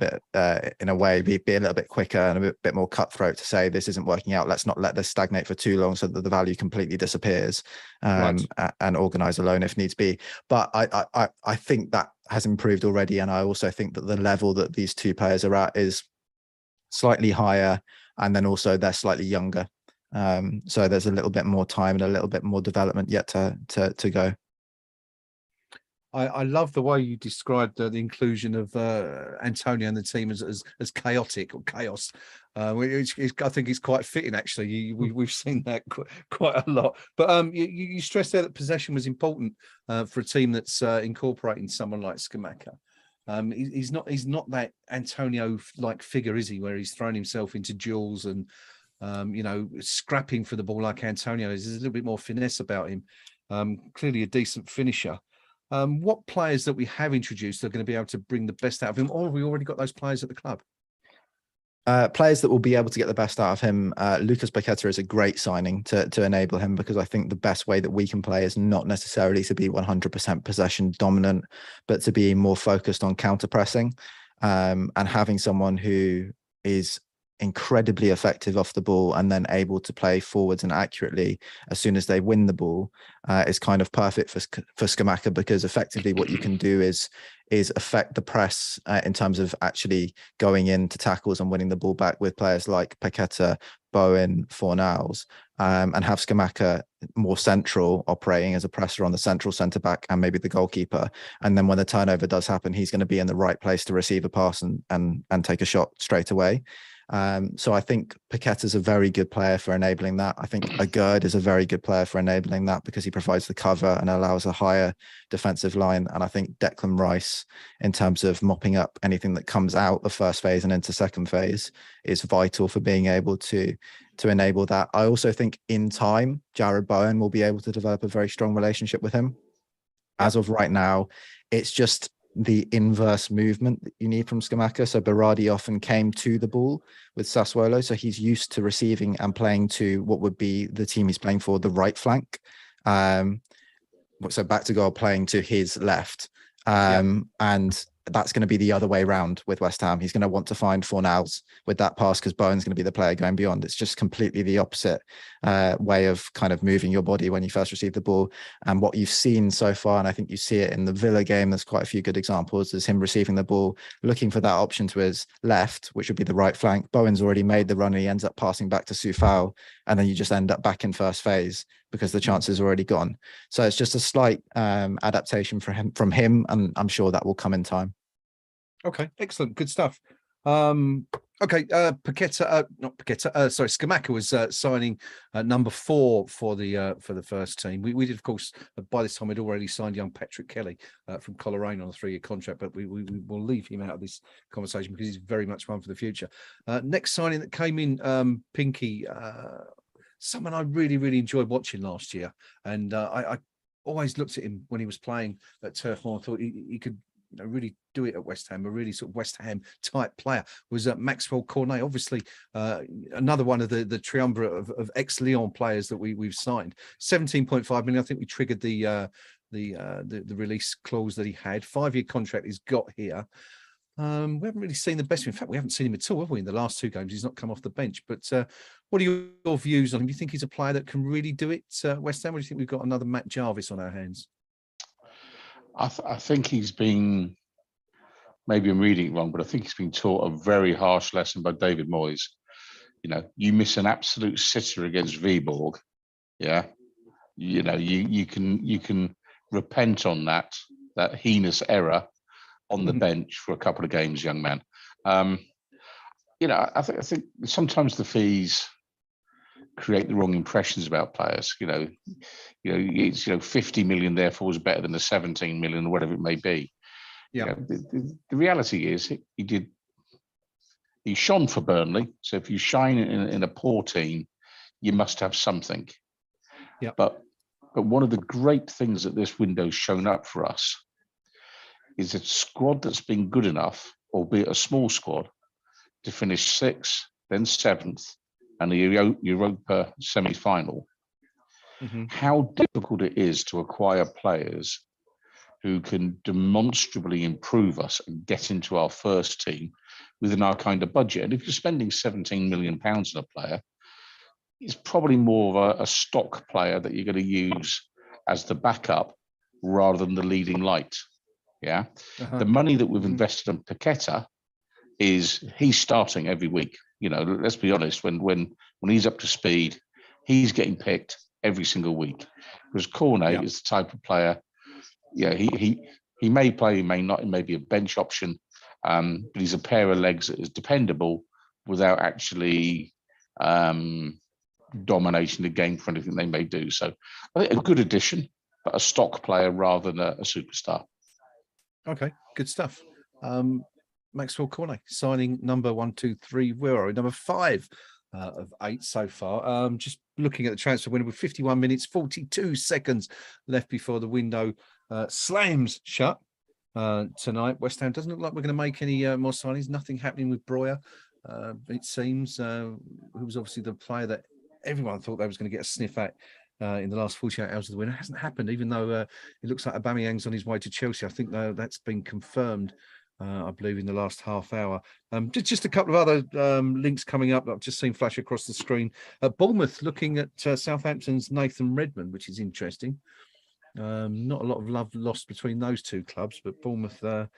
a way, be a little bit quicker and a bit more cutthroat to say this isn't working out. Let's not let this stagnate for too long so that the value completely disappears, and organise a loan if needs be. But I think that has improved already, and I also think that the level that these two players are at is slightly higher, and then also they're slightly younger. So there's a little bit more time and a little bit more development yet to go. I love the way you described the inclusion of Antonio and the team as chaotic or chaos. Which I think is quite fitting, actually. We've seen that quite a lot. But you stressed there that possession was important for a team that's incorporating someone like Scamacca. He's not that Antonio-like figure, is he? Where he's thrown himself into duels and scrapping for the ball like Antonio is. There's a little bit more finesse about him. Clearly a decent finisher. What players that we have introduced are going to be able to bring the best out of him, or have we already got those players at the club? Players that will be able to get the best out of him. Lucas Paqueta is a great signing to enable him, because I think the best way that we can play is not necessarily to be 100% possession dominant, but to be more focused on counter pressing, and having someone who is incredibly effective off the ball and then able to play forwards and accurately as soon as they win the ball is kind of perfect for Scamacca, because effectively what you can do is affect the press in terms of actually going into tackles and winning the ball back with players like Paqueta, Bowen, Fornals, and have Scamacca more central, operating as a presser on the central centre back and maybe the goalkeeper. And then when the turnover does happen, he's going to be in the right place to receive a pass and take a shot straight away. So I think Paqueta is a very good player for enabling that. I think Agurd is a very good player for enabling that, because he provides the cover and allows a higher defensive line. And I think Declan Rice, in terms of mopping up anything that comes out of first phase and into second phase, is vital for being able to enable that. I also think in time, Jared Bowen will be able to develop a very strong relationship with him. As of right now, it's just the inverse movement that you need from Scamacca. So Berardi often came to the ball with Sassuolo, so he's used to receiving and playing to what would be the team he's playing for, the right flank. So back to goal, playing to his left. And that's going to be the other way around with West Ham. He's going to want to find Fornals with that pass, because Bowen's going to be the player going beyond. It's just completely the opposite way of kind of moving your body when you first receive the ball. And what you've seen so far, and I think you see it in the Villa game, there's quite a few good examples, is him receiving the ball, looking for that option to his left, which would be the right flank. Bowen's already made the run and he ends up passing back to Soufal, and then you just end up back in first phase because the chance is already gone. So it's just a slight adaptation from him, and I'm sure that will come in time. Okay, excellent, good stuff. Okay, Scamacca was signing number 4 for the first team. We did, of course, by this time we'd already signed young Patrick Kelly from Coleraine on a 3-year contract, but we will leave him out of this conversation because he's very much one for the future. Next signing that came in, Pinky, someone I really enjoyed watching last year, and I always looked at him when he was playing at Turf Moor. I thought he could really do it at West Ham. A really sort of West Ham type player was Maxwell Cornet. Obviously, another one of the triumvirate of ex-Lyon players that we've signed. 17.5 million. I think we triggered the release clause that he had. 5-year contract he's got here. We haven't really seen the best of him. In fact, we haven't seen him at all, have we? In the last 2 games, he's not come off the bench. But what are your views on him? Do you think he's a player that can really do it, West Ham? Or do you think we've got another Matt Jarvis on our hands? I think he's been, maybe I'm reading it wrong, but I think he's been taught a very harsh lesson by David Moyes. You miss an absolute sitter against Viborg, you can repent on that heinous error on the bench for a couple of games, young man. I think sometimes the fees create the wrong impressions about players. It's 50 million therefore is better than the 17 million or whatever it may be. The reality is he shone for Burnley. So if you shine in a poor team, you must have something. But one of the great things that this window's shown up for us is a squad that's been good enough, albeit a small squad, to finish 6th, then 7th, and the Europa semi-final. How difficult it is to acquire players who can demonstrably improve us and get into our first team within our kind of budget. And if you're spending £17 million on a player, it's probably more of a stock player that you're going to use as the backup rather than the leading light. The money that we've invested in Paqueta he's starting every week. Let's be honest, when he's up to speed, he's getting picked every single week. Whereas Cornet is the type of player, he may play, he may not, he may be a bench option, but he's a pair of legs that is dependable without actually dominating the game for anything they may do. So I think a good addition, but a stock player rather than a superstar. Okay, good stuff. Maxwell Cornet signing number 1, 2, 3. Where are we? Number 5 of 8 so far. Just looking at the transfer window with 51 minutes, 42 seconds left before the window slams shut tonight. West Ham doesn't look like we're going to make any more signings. Nothing happening with Breuer. it seems, who was obviously the player that everyone thought they was going to get a sniff at in the last 48 hours of the winter. It hasn't happened, even though it looks like Aubameyang's on his way to Chelsea. I think that's been confirmed, I believe, in the last half hour. Just a couple of other links coming up that I've just seen flash across the screen. Bournemouth looking at Southampton's Nathan Redmond, which is interesting. Not a lot of love lost between those two clubs, but Bournemouth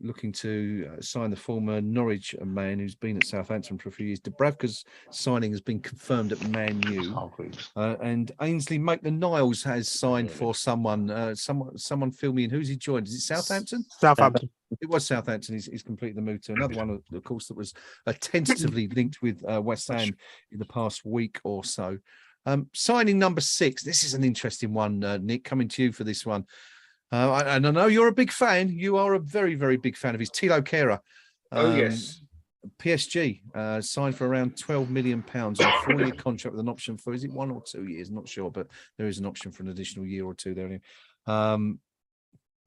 looking to sign the former Norwich man who's been at Southampton for a few years. Dubravka's signing has been confirmed at Man U, and Ainsley Maitland-Niles has signed for someone. Someone fill me in. Who's he joined? Is it Southampton? Southampton. It was Southampton. He's completed the move to another one, of course, that was tentatively linked with West Ham in the past week or so. Signing number 6. This is an interesting one, Nick. Coming to you for this one. And I know you're a big fan. You are a very, very big fan of his. Thilo Kehrer. Yes. PSG signed for around £12 million on a 4-year contract with an option for, is it 1 or 2 years? Not sure, but there is an option for an additional year or two there.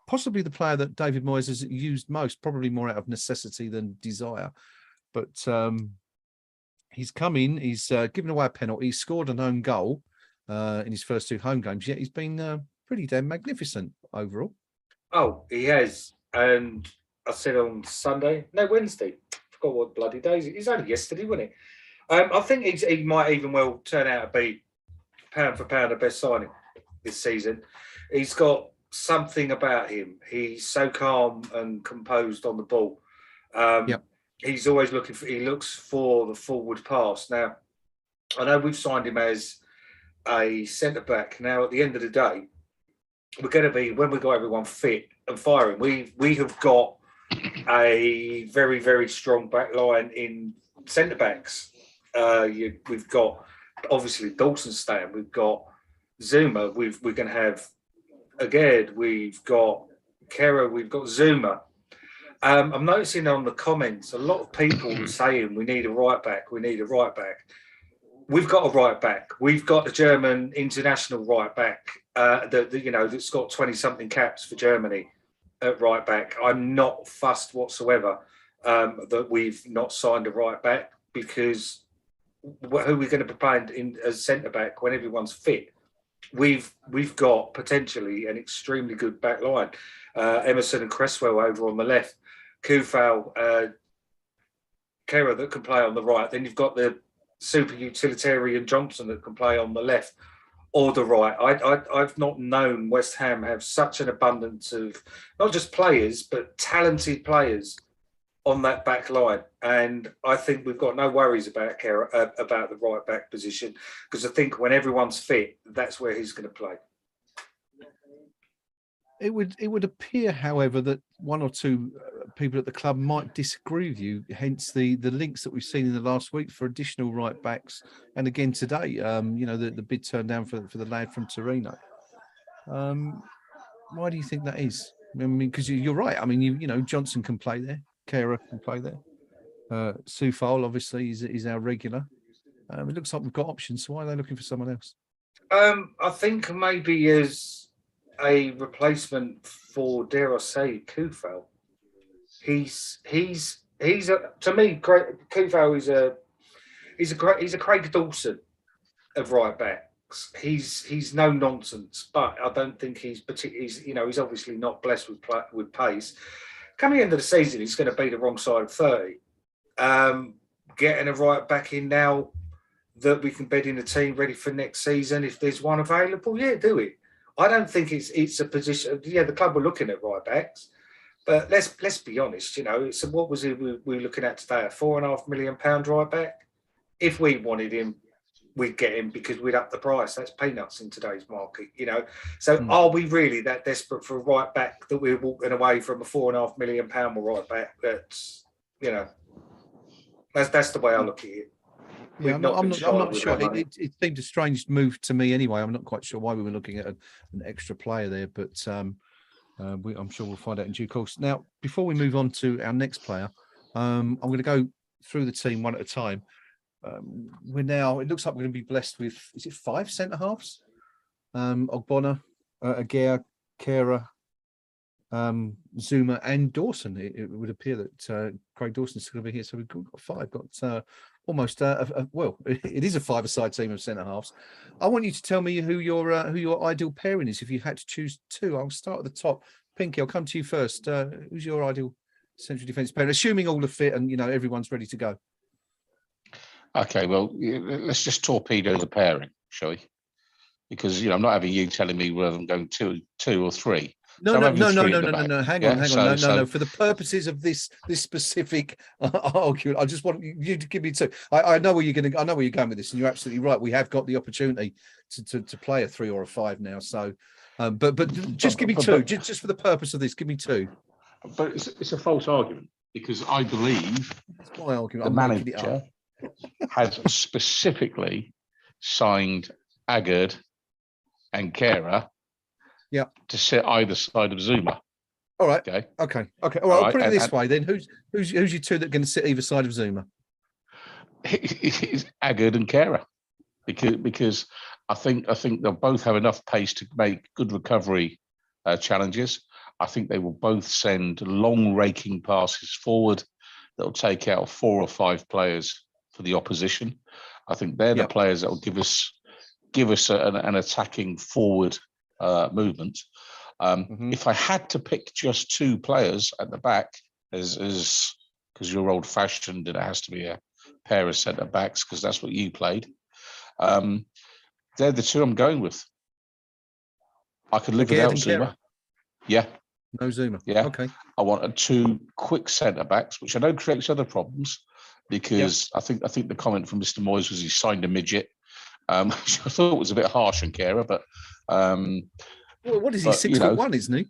Possibly the player that David Moyes has used most, probably more out of necessity than desire. But he's come in, he's given away a penalty, he's scored an own goal in his first 2 home games, yet he's been pretty damn magnificent overall. Oh, he has. And I said on Wednesday, forgot what bloody days. It's only yesterday, wasn't it? I think he might even well turn out to be pound for pound the best signing this season. He's got something about him. He's so calm and composed on the ball. He's always he looks for the forward pass. Now, I know we've signed him as a centre back. Now, at the end of the day, we're going to be, when we've got everyone fit and firing, we have got a very, very strong back line in centre backs. We've got obviously Dawson staying, we've got Zuma, we're going to have Aged, we've got Kehrer, we've got Zuma. I'm noticing on the comments a lot of people saying we need a right back, we need a right back. We've got a right back. We've got the German international right back that's got 20-something caps for Germany at right back. I'm not fussed whatsoever that we've not signed a right back, because who are we going to be playing in as centre back when everyone's fit? We've got potentially an extremely good back line. Emerson and Cresswell over on the left, Kufal, Kehrer that can play on the right. Then you've got the super utilitarian Johnson that can play on the left or the right. I've not known West Ham have such an abundance of not just players, but talented players on that back line. And I think we've got no worries about Kehrer, about the right back position, because I think when everyone's fit, that's where he's going to play. It would appear, however, that 1 or 2 people at the club might disagree with you. Hence the links that we've seen in the last week for additional right backs, and again today, the bid turned down for the lad from Torino. Why do you think that is? I mean, because you're right. I mean, Johnson can play there, Kehrer can play there. Soufal obviously is our regular. It looks like we've got options. So why are they looking for someone else? I think maybe as a replacement for, dare I say, Kufal. He's to me, Kufal is a Craig Dawson of right backs. He's no nonsense, but I don't think he's particularly. He's obviously not blessed with pace. Coming into the season, he's going to be the wrong side of 30. Getting a right back in now that we can bed in the team ready for next season. If there's one available, yeah, do it. I don't think it's a position. Yeah, the club were looking at right backs, but let's be honest. It's what was it we were looking at today? A £4.5 million right back. If we wanted him, we'd get him because we'd up the price. That's peanuts in today's market. So are we really that desperate for a right back that we're walking away from a £4.5 million right back? That's that's the way I look at it. Yeah, I'm not sure. It seemed a strange move to me anyway. I'm not quite sure why we were looking at an extra player there, but I'm sure we'll find out in due course. Now, before we move on to our next player, I'm going to go through the team one at a time. It looks like we're going to be blessed with, is it 5 centre halves? Ogbonna, Agea, Kehrer, Zuma, and Dawson. It would appear that Craig Dawson's going to be here. So we've got five. Got almost well, it is a five-a-side team of centre halves. I want you to tell me who your ideal pairing is if you had to choose two. I'll start at the top. Pinky, I'll come to you first. Who's your ideal central defence pairing, assuming all are fit and everyone's ready to go? Okay, well, let's just torpedo the pairing, shall we? Because I'm not having you telling me whether I'm going two or three. No. So Hang on. No. For the purposes of this specific argument, I just want you to give me two. I know where you're going. I know where you're going with this, and you're absolutely right. We have got the opportunity to play a 3 or a 5 now. So, but just give me two, just for the purpose of this. Give me two. But it's a false argument because I believe That's my argument. the manager has specifically signed Agard and Kera to sit either side of Zuma. All right. Okay. All right. I'll put it this way then. Who's your two that are going to sit either side of Zuma? It's Agard and Kera. Because I think they'll both have enough pace to make good recovery challenges. I think they will both send long raking passes forward that'll take out 4 or 5 players for the opposition. I think they're the players that will give us an attacking forward movement. If I had to pick just 2 players at the back, as because you're old fashioned and it has to be a pair of centre backs because that's what you played. They're the 2 I'm going with. I could live without Zuma. Yeah. No Zuma. Yeah. Okay. I want 2 quick centre backs, which I know creates other problems because I think the comment from Mr. Moyes was he signed a midget. Which I thought was a bit harsh on Kera, but well, what is he? 6'1", isn't he?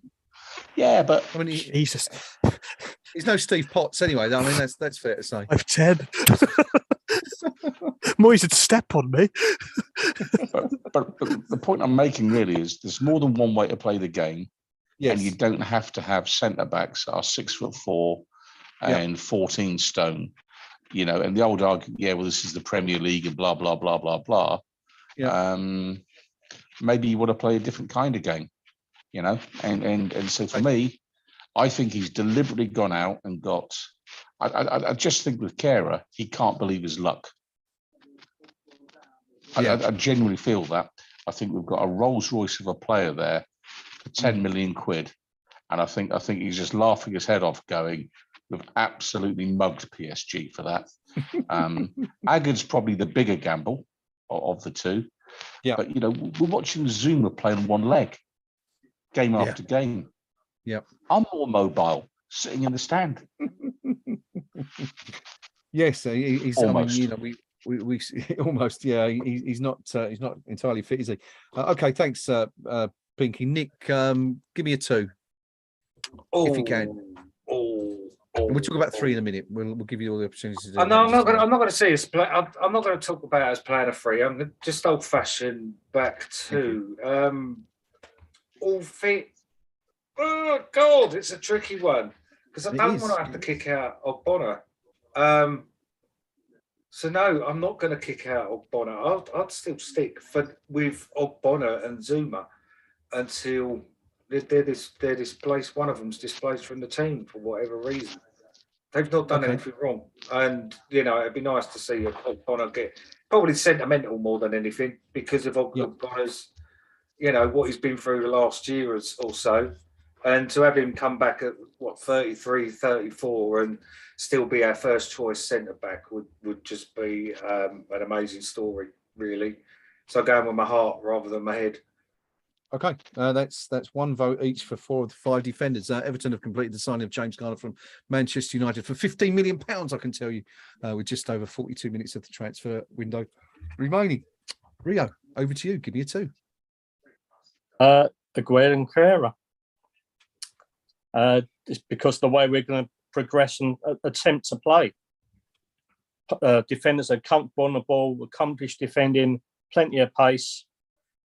Yeah, but I mean, he's just he's no Steve Potts anyway. I mean, that's fair to say. 5'10". Moyes would step on me. but the point I'm making really is there's more than one way to play the game. Yes. And you don't have to have centre backs that are 6'4" and 14 stone. And the old argument, well, this is the Premier League and blah blah blah blah blah. Yeah. Maybe you want to play a different kind of game, And so for me, I think he's deliberately gone out and got. I just think with Kera, he can't believe his luck. I genuinely feel that. I think we've got a Rolls Royce of a player there for 10 million quid, and I think he's just laughing his head off, going, "We've absolutely mugged PSG for that." Agard's probably the bigger gamble of the 2. Yeah. But we're watching Zuma play on one leg, game after game. Yeah. I'm more mobile, sitting in the stand. Yes, he's almost. I mean, we almost. Yeah, he's not entirely fit, is he? Okay, thanks, Pinky. Nick, give me a 2, if you can. And we'll talk about 3 in a minute. We'll give you all the opportunities to do I'm not going to say it's play. I'm not going to talk about it as playing a 3. I'm just old-fashioned back 2. All fit. Oh God, it's a tricky one because I don't want to have to kick out Ogbonna. So no, I'm not going to kick out Ogbonna. I'd still stick with Ogbonna and Zuma until they're displaced. One of them's displaced from the team for whatever reason. They've not done anything wrong, and it'd be nice to see Ogbonna get probably sentimental more than anything because of Ogbonna's, what he's been through the last year or so, and to have him come back at 33, 34, and still be our first choice centre back would just be an amazing story, really. So going with my heart rather than my head. Okay, that's 1 vote each for 4 of the 5 defenders. Everton have completed the signing of James Garner from Manchester United for £15 million, I can tell you, with just over 42 minutes of the transfer window remaining. Rio, over to you. Give me a 2. Aguero and Carrera. It's because the way we're going to progress and attempt to play. Defenders are comfortable on the ball, accomplished defending, plenty of pace.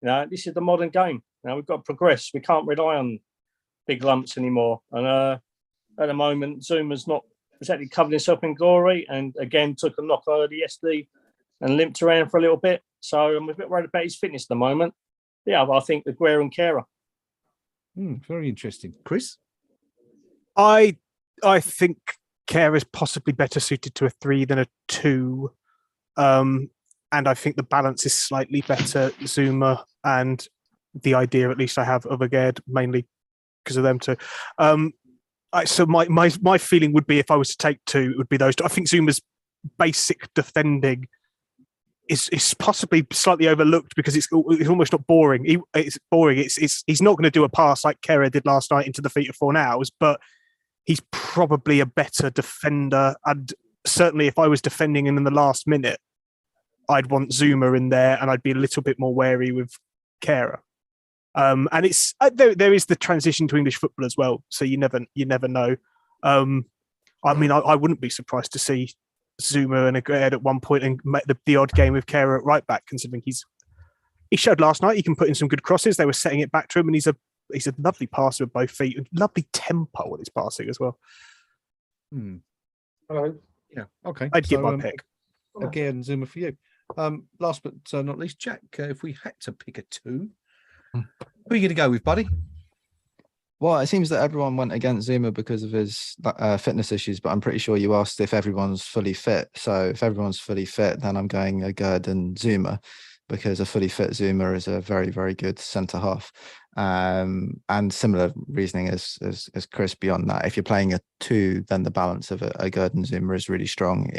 This is the modern game. We've got to progress. We can't rely on big lumps anymore. And at the moment, Zuma's not exactly covered himself in glory, and again took a knock early yesterday and limped around for a little bit. So I'm a bit worried about his fitness at the moment. Yeah, but I think Aguero and Kera. Very interesting. Chris? I think Kerr is possibly better suited to a 3 than a 2. And I think the balance is slightly better. Zuma and the idea, at least I have, of Agard, mainly because of them two. So my feeling would be, if I was to take 2, it would be those two. I think Zuma's basic defending is possibly slightly overlooked because it's almost not boring. It's boring. He's not going to do a pass like Kerr did last night into the feet of Fornals, but he's probably a better defender. And certainly, if I was defending him in the last minute, I'd want Zuma in there, and I'd be a little bit more wary with Kerr. And it's there is the transition to English football as well, so you never know. I mean, I wouldn't be surprised to see Zuma and Agard at one point and make the odd game with Kerr at right back, considering he showed last night he can put in some good crosses. They were setting it back to him, and he's a lovely passer with both feet and lovely tempo with his passing as well. Hello. Yeah. Okay. I'd give my pick. Agard and Zuma for you. Last but not least, Jack, if we had to pick a 2, who are you going to go with, buddy? Well, it seems that everyone went against Zuma because of his fitness issues, but I'm pretty sure you asked if everyone's fully fit. So if everyone's fully fit, then I'm going Agard and Zuma, because a fully fit Zuma is a very, very good centre half. And similar reasoning as Chris beyond that. If you're playing a 2, then the balance of Agard and Zuma is really strong.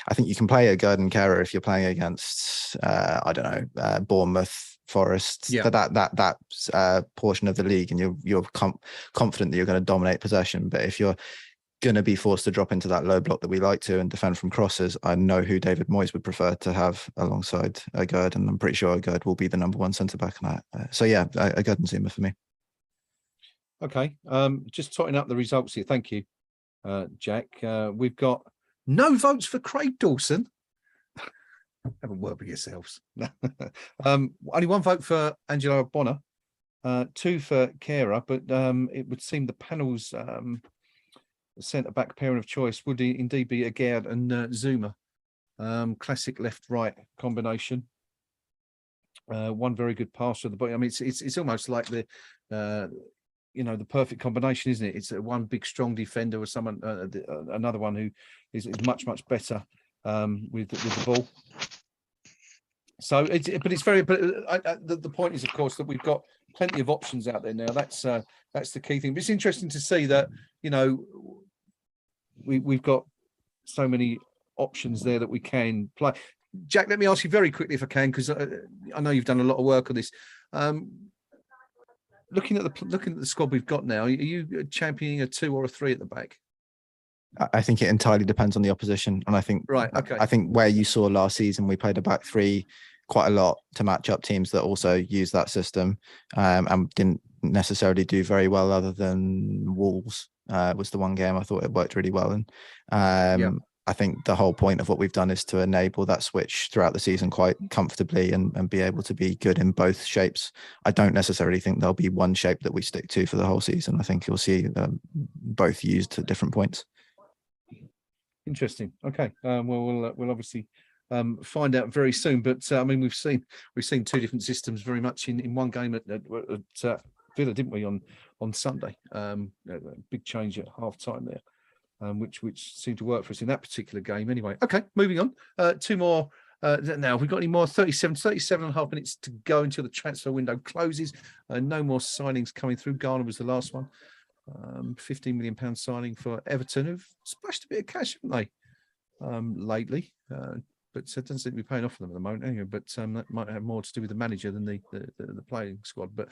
I think you can play Agard and Kerr if you're playing against, Bournemouth, Forest, that portion of the league, and you're confident that you're going to dominate possession. But if you're going to be forced to drop into that low block that we like to and defend from crosses, I know who David Moyes would prefer to have alongside Agard, and I'm pretty sure Agard will be the number 1 centre back on that. So yeah, Agard and Zuma for me. Okay, just totting up the results here. Thank you, Jack. We've got no votes for Craig Dawson. Have a word with yourselves. Only 1 vote for Angelo Bonner, 2 for Kerr, but it would seem the panel's centre-back pairing of choice would indeed be Agard and Zuma. Classic left-right combination. One very good pass to the body. I mean, it's almost like the perfect combination, isn't it? It's one big strong defender with someone, another one who is much better with the ball. So, the point is, of course, that we've got plenty of options out there now. That's the key thing. But it's interesting to see that we've got so many options there that we can play. Jack, let me ask you very quickly, if I can, because I know you've done a lot of work on this. Looking at the squad we've got now, are you championing a 2 or a 3 at the back? I think it entirely depends on the opposition, and I think I think where you saw last season, we played a back 3 quite a lot to match up teams that also use that system, and didn't necessarily do very well, other than Wolves was the one game I thought it worked really well in. I think the whole point of what we've done is to enable that switch throughout the season quite comfortably and be able to be good in both shapes. I don't necessarily think there'll be one shape that we stick to for the whole season. I think you'll see both used at different points. Interesting. Okay. We'll obviously find out very soon. But I mean, we've seen 2 different systems very much in one game at Villa, didn't we, on Sunday? A big change at half time there. Which seemed to work for us in that particular game anyway. Okay, moving on. 2 more. Now, have we got any more? 37 and a half minutes to go until the transfer window closes. No more signings coming through. Ghana was the last one. £15 million signing for Everton, who've splashed a bit of cash, haven't they, lately? But it doesn't seem to be paying off for them at the moment anyway. But that might have more to do with the manager than the playing squad. But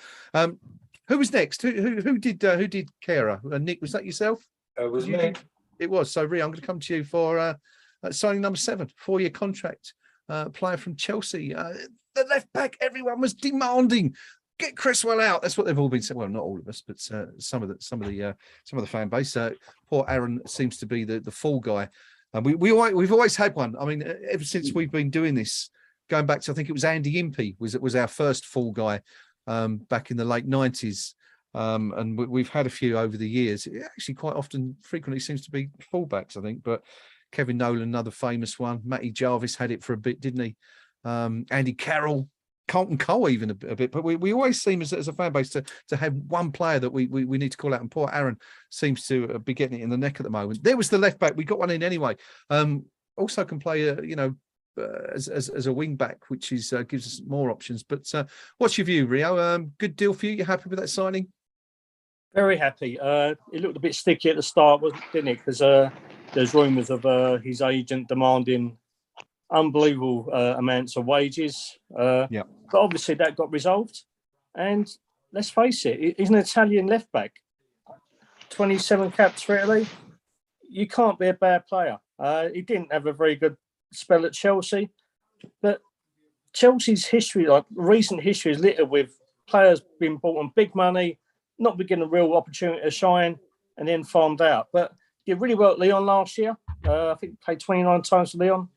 who was next? Who did Kera? Nick, was that yourself? It was me. It was. So, Rhea, I'm going to come to you for signing number 7, 4-year contract, player from Chelsea. The left back, everyone was demanding. Get Cresswell out. That's what they've all been saying. Well, not all of us, but some of the fan base. Poor Aaron seems to be the fall guy. And we've always had one. I mean, ever since we've been doing this, going back to, I think it was Andy Impey was our first fall guy back in the late 90s. And we've had a few over the years. It actually quite often, frequently seems to be fullbacks, I think. But Kevin Nolan, another famous one. Matty Jarvis had it for a bit, didn't he? Andy Carroll, Carlton Cole even a bit, but we always seem as a fan base to have one player that we need to call out, and poor Aaron seems to be getting it in the neck at the moment. There was the left back. We got one in anyway. Also can play, as a wing back, which is gives us more options. But what's your view, Rio? Good deal for you? You happy with that signing? Very happy. It looked a bit sticky at the start, didn't it? Because there's rumours of his agent demanding unbelievable amounts of wages. Yeah. But obviously that got resolved. And let's face it, he's an Italian left back. 27 caps for Italy. You can't be a bad player. He didn't have a very good spell at Chelsea. But Chelsea's history, like recent history, is littered with players being bought on big money, not being a real opportunity to shine, and then farmed out. But did really well at Lyon last year. I think played 29 times for Lyon.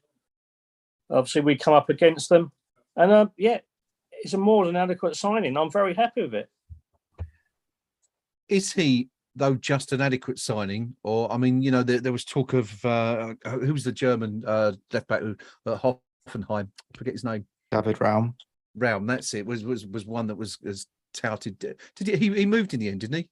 Obviously, we come up against them. And, it's a more than adequate signing. I'm very happy with it. Is he, though, just an adequate signing? Or, I mean, there was talk of, who was the German left back at Hoffenheim? I forget his name. David Raum. Raum, that's it. Was one that was touted. He moved in the end, didn't he?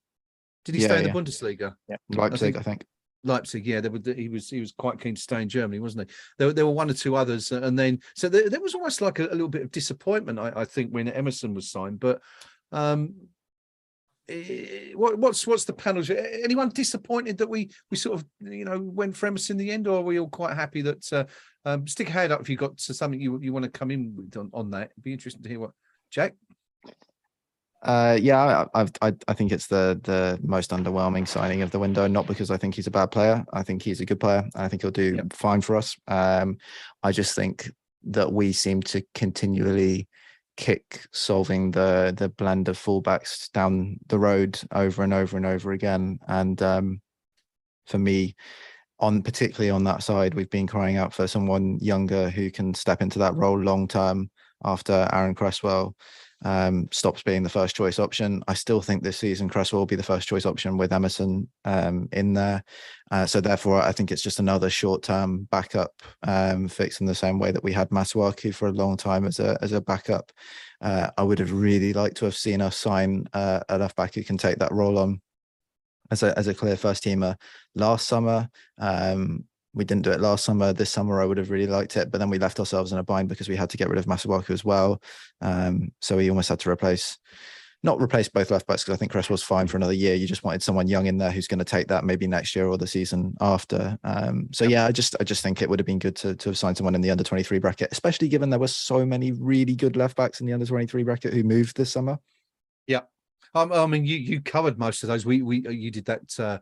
Did he stay in the Bundesliga? Yeah. Leipzig, I think. Leipzig, yeah, he was quite keen to stay in Germany, wasn't he? There were one or two others, and then so there was almost like a little bit of disappointment, I think, when Emerson was signed. But what's the panels? Anyone disappointed that we sort of went for Emerson in the end, or are we all quite happy that stick a hand up if you got something you want to come in with on that? It'd be interesting to hear what Jack. I think it's the most underwhelming signing of the window, not because I think he's a bad player. I think he's a good player. I think he'll do fine for us. I just think that we seem to continually kick solving the blend of fullbacks down the road over and over and over again. And for me, particularly on that side, we've been crying out for someone younger who can step into that role long term after Aaron Cresswell stops being the first choice option. I still think this season Cresswell will be the first choice option with Emerson in there. So therefore, I think it's just another short-term backup fix in the same way that we had Masuaku for a long time as a backup. I would have really liked to have seen us sign a left back who can take that role on as a clear first teamer last summer. We didn't do it last summer. This summer, I would have really liked it, but then we left ourselves in a bind because we had to get rid of Masuaku as well. So we almost had to not replace both left backs, because I think Cresswell's fine for another year. You just wanted someone young in there who's going to take that maybe next year or the season after. I just think it would have been good to have signed someone in the under 23 bracket, especially given there were so many really good left backs in the under 23 bracket who moved this summer. Yeah. I mean, you covered most of those. You did that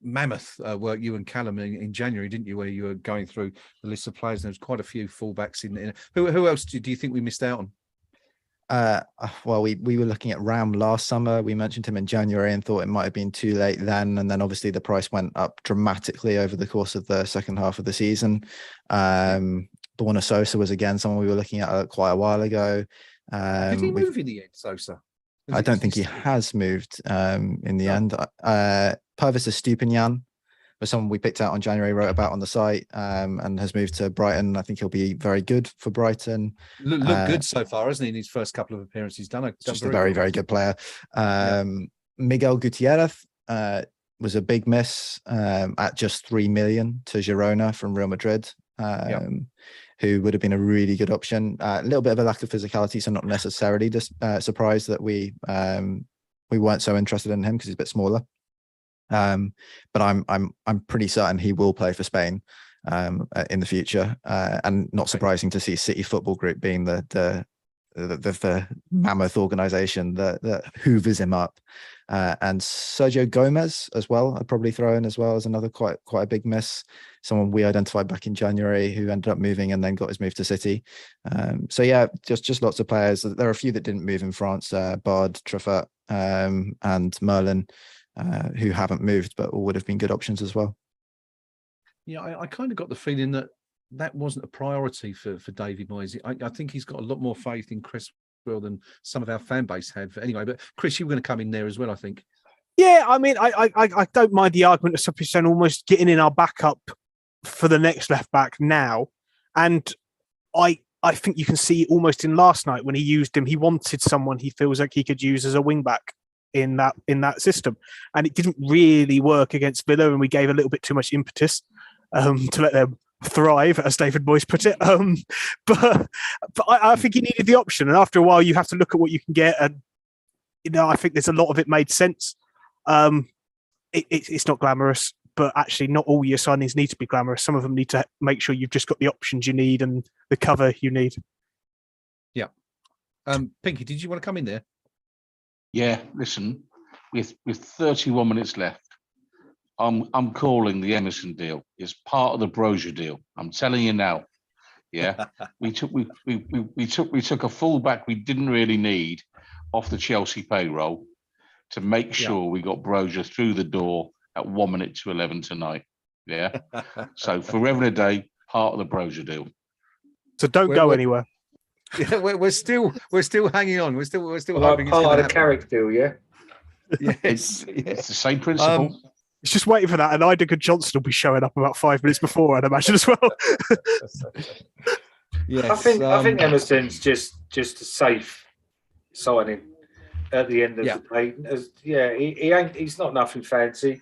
mammoth work, you and Callum, in January, didn't you, where you were going through the list of players, and there was quite a few fullbacks in. Who else do you think we missed out on? Well, we were looking at Ram last summer. We mentioned him in January and thought it might have been too late then, and then obviously the price went up dramatically over the course of the second half of the season. Borna Sosa was again someone we were looking at quite a while ago. Did he move in the end, Sosa? I don't think he has moved in the end. Purvis Estupinian was someone we picked out on January, wrote about on the site, and has moved to Brighton. I think he'll be very good for Brighton. Look good so far, hasn't he? In his first couple of appearances, he's done just a very, very good player. Miguel Gutierrez was a big miss at just 3 million to Girona from Real Madrid. Who would have been a really good option. A little bit of a lack of physicality, so not necessarily just surprised that we weren't so interested in him because he's a bit smaller. But I'm pretty certain he will play for Spain in the future, and not surprising to see City Football Group being the mammoth organisation that hoovers him up. And Sergio Gomez as well, I'd probably throw in as well as another quite a big miss. Someone we identified back in January who ended up moving and then got his move to City. Just lots of players. There are a few that didn't move in France, Bard, Truffert, and Merlin, who haven't moved, but all would have been good options as well. Yeah, I kind of got the feeling that wasn't a priority for David Moyes. I think he's got a lot more faith in Cresswell than some of our fan base have. Anyway, but Chris, you were going to come in there as well, I think. Yeah, I mean, I don't mind the argument of Sufficient almost getting in our backup for the next left back now. And I I think you can see almost in last night when he used him, he wanted someone he feels like he could use as a wing back in that system, and it didn't really work against Villa, and we gave a little bit too much impetus to let them thrive, as David Boyce put it. But I think he needed the option, and after a while, you have to look at what you can get, and I think there's a lot of it made sense. It's not glamorous, but actually, not all your signings need to be glamorous. Some of them need to make sure you've just got the options you need and the cover you need. Yeah. Pinky, did you want to come in there? Yeah, listen, with 31 minutes left, I'm calling the Emerson deal. It's part of the brochure deal. I'm telling you now. Yeah, we took a fullback we didn't really need off the Chelsea payroll to make sure we got brochure through the door at 1 minute to 11 tonight. Yeah, so forever and a day, part of the brochure deal. So don't go anywhere. Yeah, we're still hanging on. We're still Like hoping it's part going of the Carrick deal, yeah. Yes, It's the same principle. It's just waiting for that, and Idiger Johnson will be showing up about 5 minutes before, I'd imagine, as well. yes. I think Emerson's just a safe signing at the end of the day. He's not nothing fancy.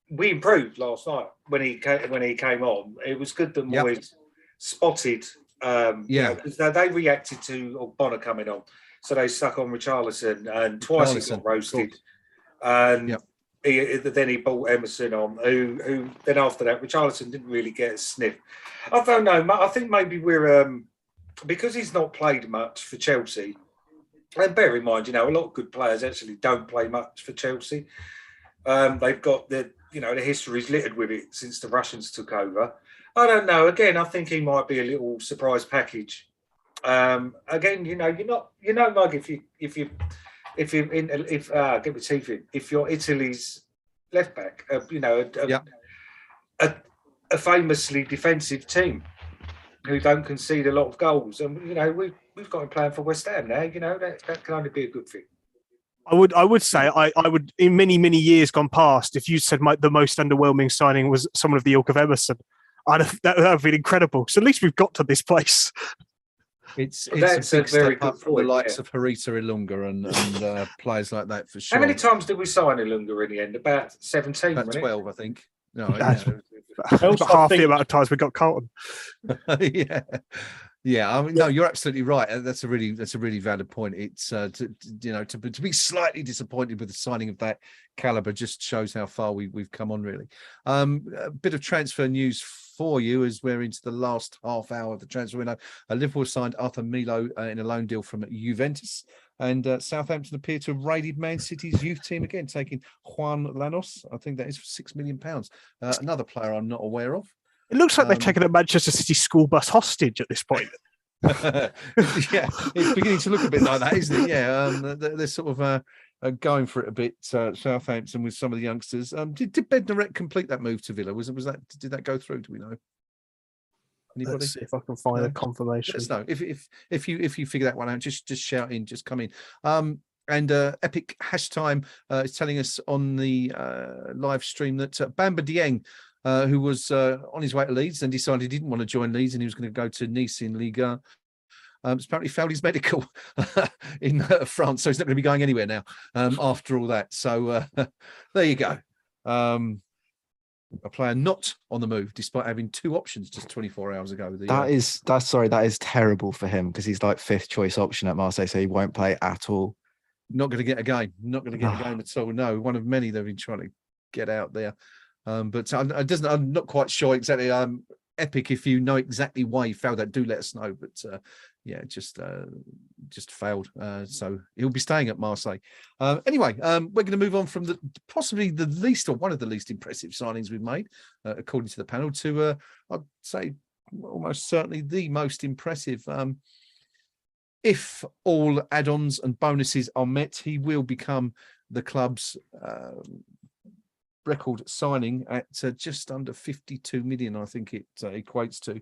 We improved last night when he came on. It was good that Moyes spotted. Because they reacted to Bonner coming on, so they stuck on Richarlison, and twice he got roasted. And then he brought Emerson on, who then after that Richarlison didn't really get a sniff. I don't know. I think maybe we're because he's not played much for Chelsea. And bear in mind, a lot of good players actually don't play much for Chelsea. They've got the history's littered with it since the Russians took over. I don't know. Again, I think he might be a little surprise package. Again, Mug, if you're Italy's left back, a famously defensive team who don't concede a lot of goals, and we've got him playing for West Ham now. That can only be a good thing. I would say I would in many years gone past. If you said the most underwhelming signing was someone of the ilk of Emerson, that would have been incredible. So at least we've got to this place. It's a big step up from the likes of Harita Ilunga and players like that for sure. How many times did we sign Ilunga in the end? About 17. About 12, I think. No, about half the amount of times we got Carlton. Yeah. I mean, no, you're absolutely right. That's a really valid point. It's to be slightly disappointed with the signing of that caliber just shows how far we've come on. Really, a bit of transfer news for you as we're into the last half hour of the transfer window. Liverpool signed Arthur Milo in a loan deal from Juventus, and Southampton appear to have raided Man City's youth team again, taking Juan Lanos. I think that is for £6 million. Another player I'm not aware of. It looks like they've taken a Manchester City school bus hostage at this point. Yeah, it's beginning to look a bit like that, isn't it? Yeah, they're sort of going for it a bit. Southampton with some of the youngsters. Did Bednarek complete that move to Villa? Did that go through? Do we know? Anybody? Let's see if I can find a confirmation. Let us know if you figure that one out. Just shout in. Just come in. And Epic Hashtime is telling us on the live stream that Bamba Dieng, who was on his way to Leeds and decided he didn't want to join Leeds and he was going to go to Nice in Liga. Apparently failed his medical in France, so he's not going to be going anywhere now after all that. So there you go. A player not on the move, despite having two options just 24 hours ago. That is terrible for him because he's like fifth choice option at Marseille, so he won't play at all. Not going to get a game. Not going to get a game at all. No, one of many they've been trying to get out there. But I'm not quite sure exactly. Epic, if you know exactly why he failed that, do let us know. But just failed. So he'll be staying at Marseille. Anyway, we're going to move on from possibly the least or one of the least impressive signings we've made, according to the panel, to I'd say almost certainly the most impressive. If all add-ons and bonuses are met, he will become the club's record signing at just under 52 million, I think it equates to,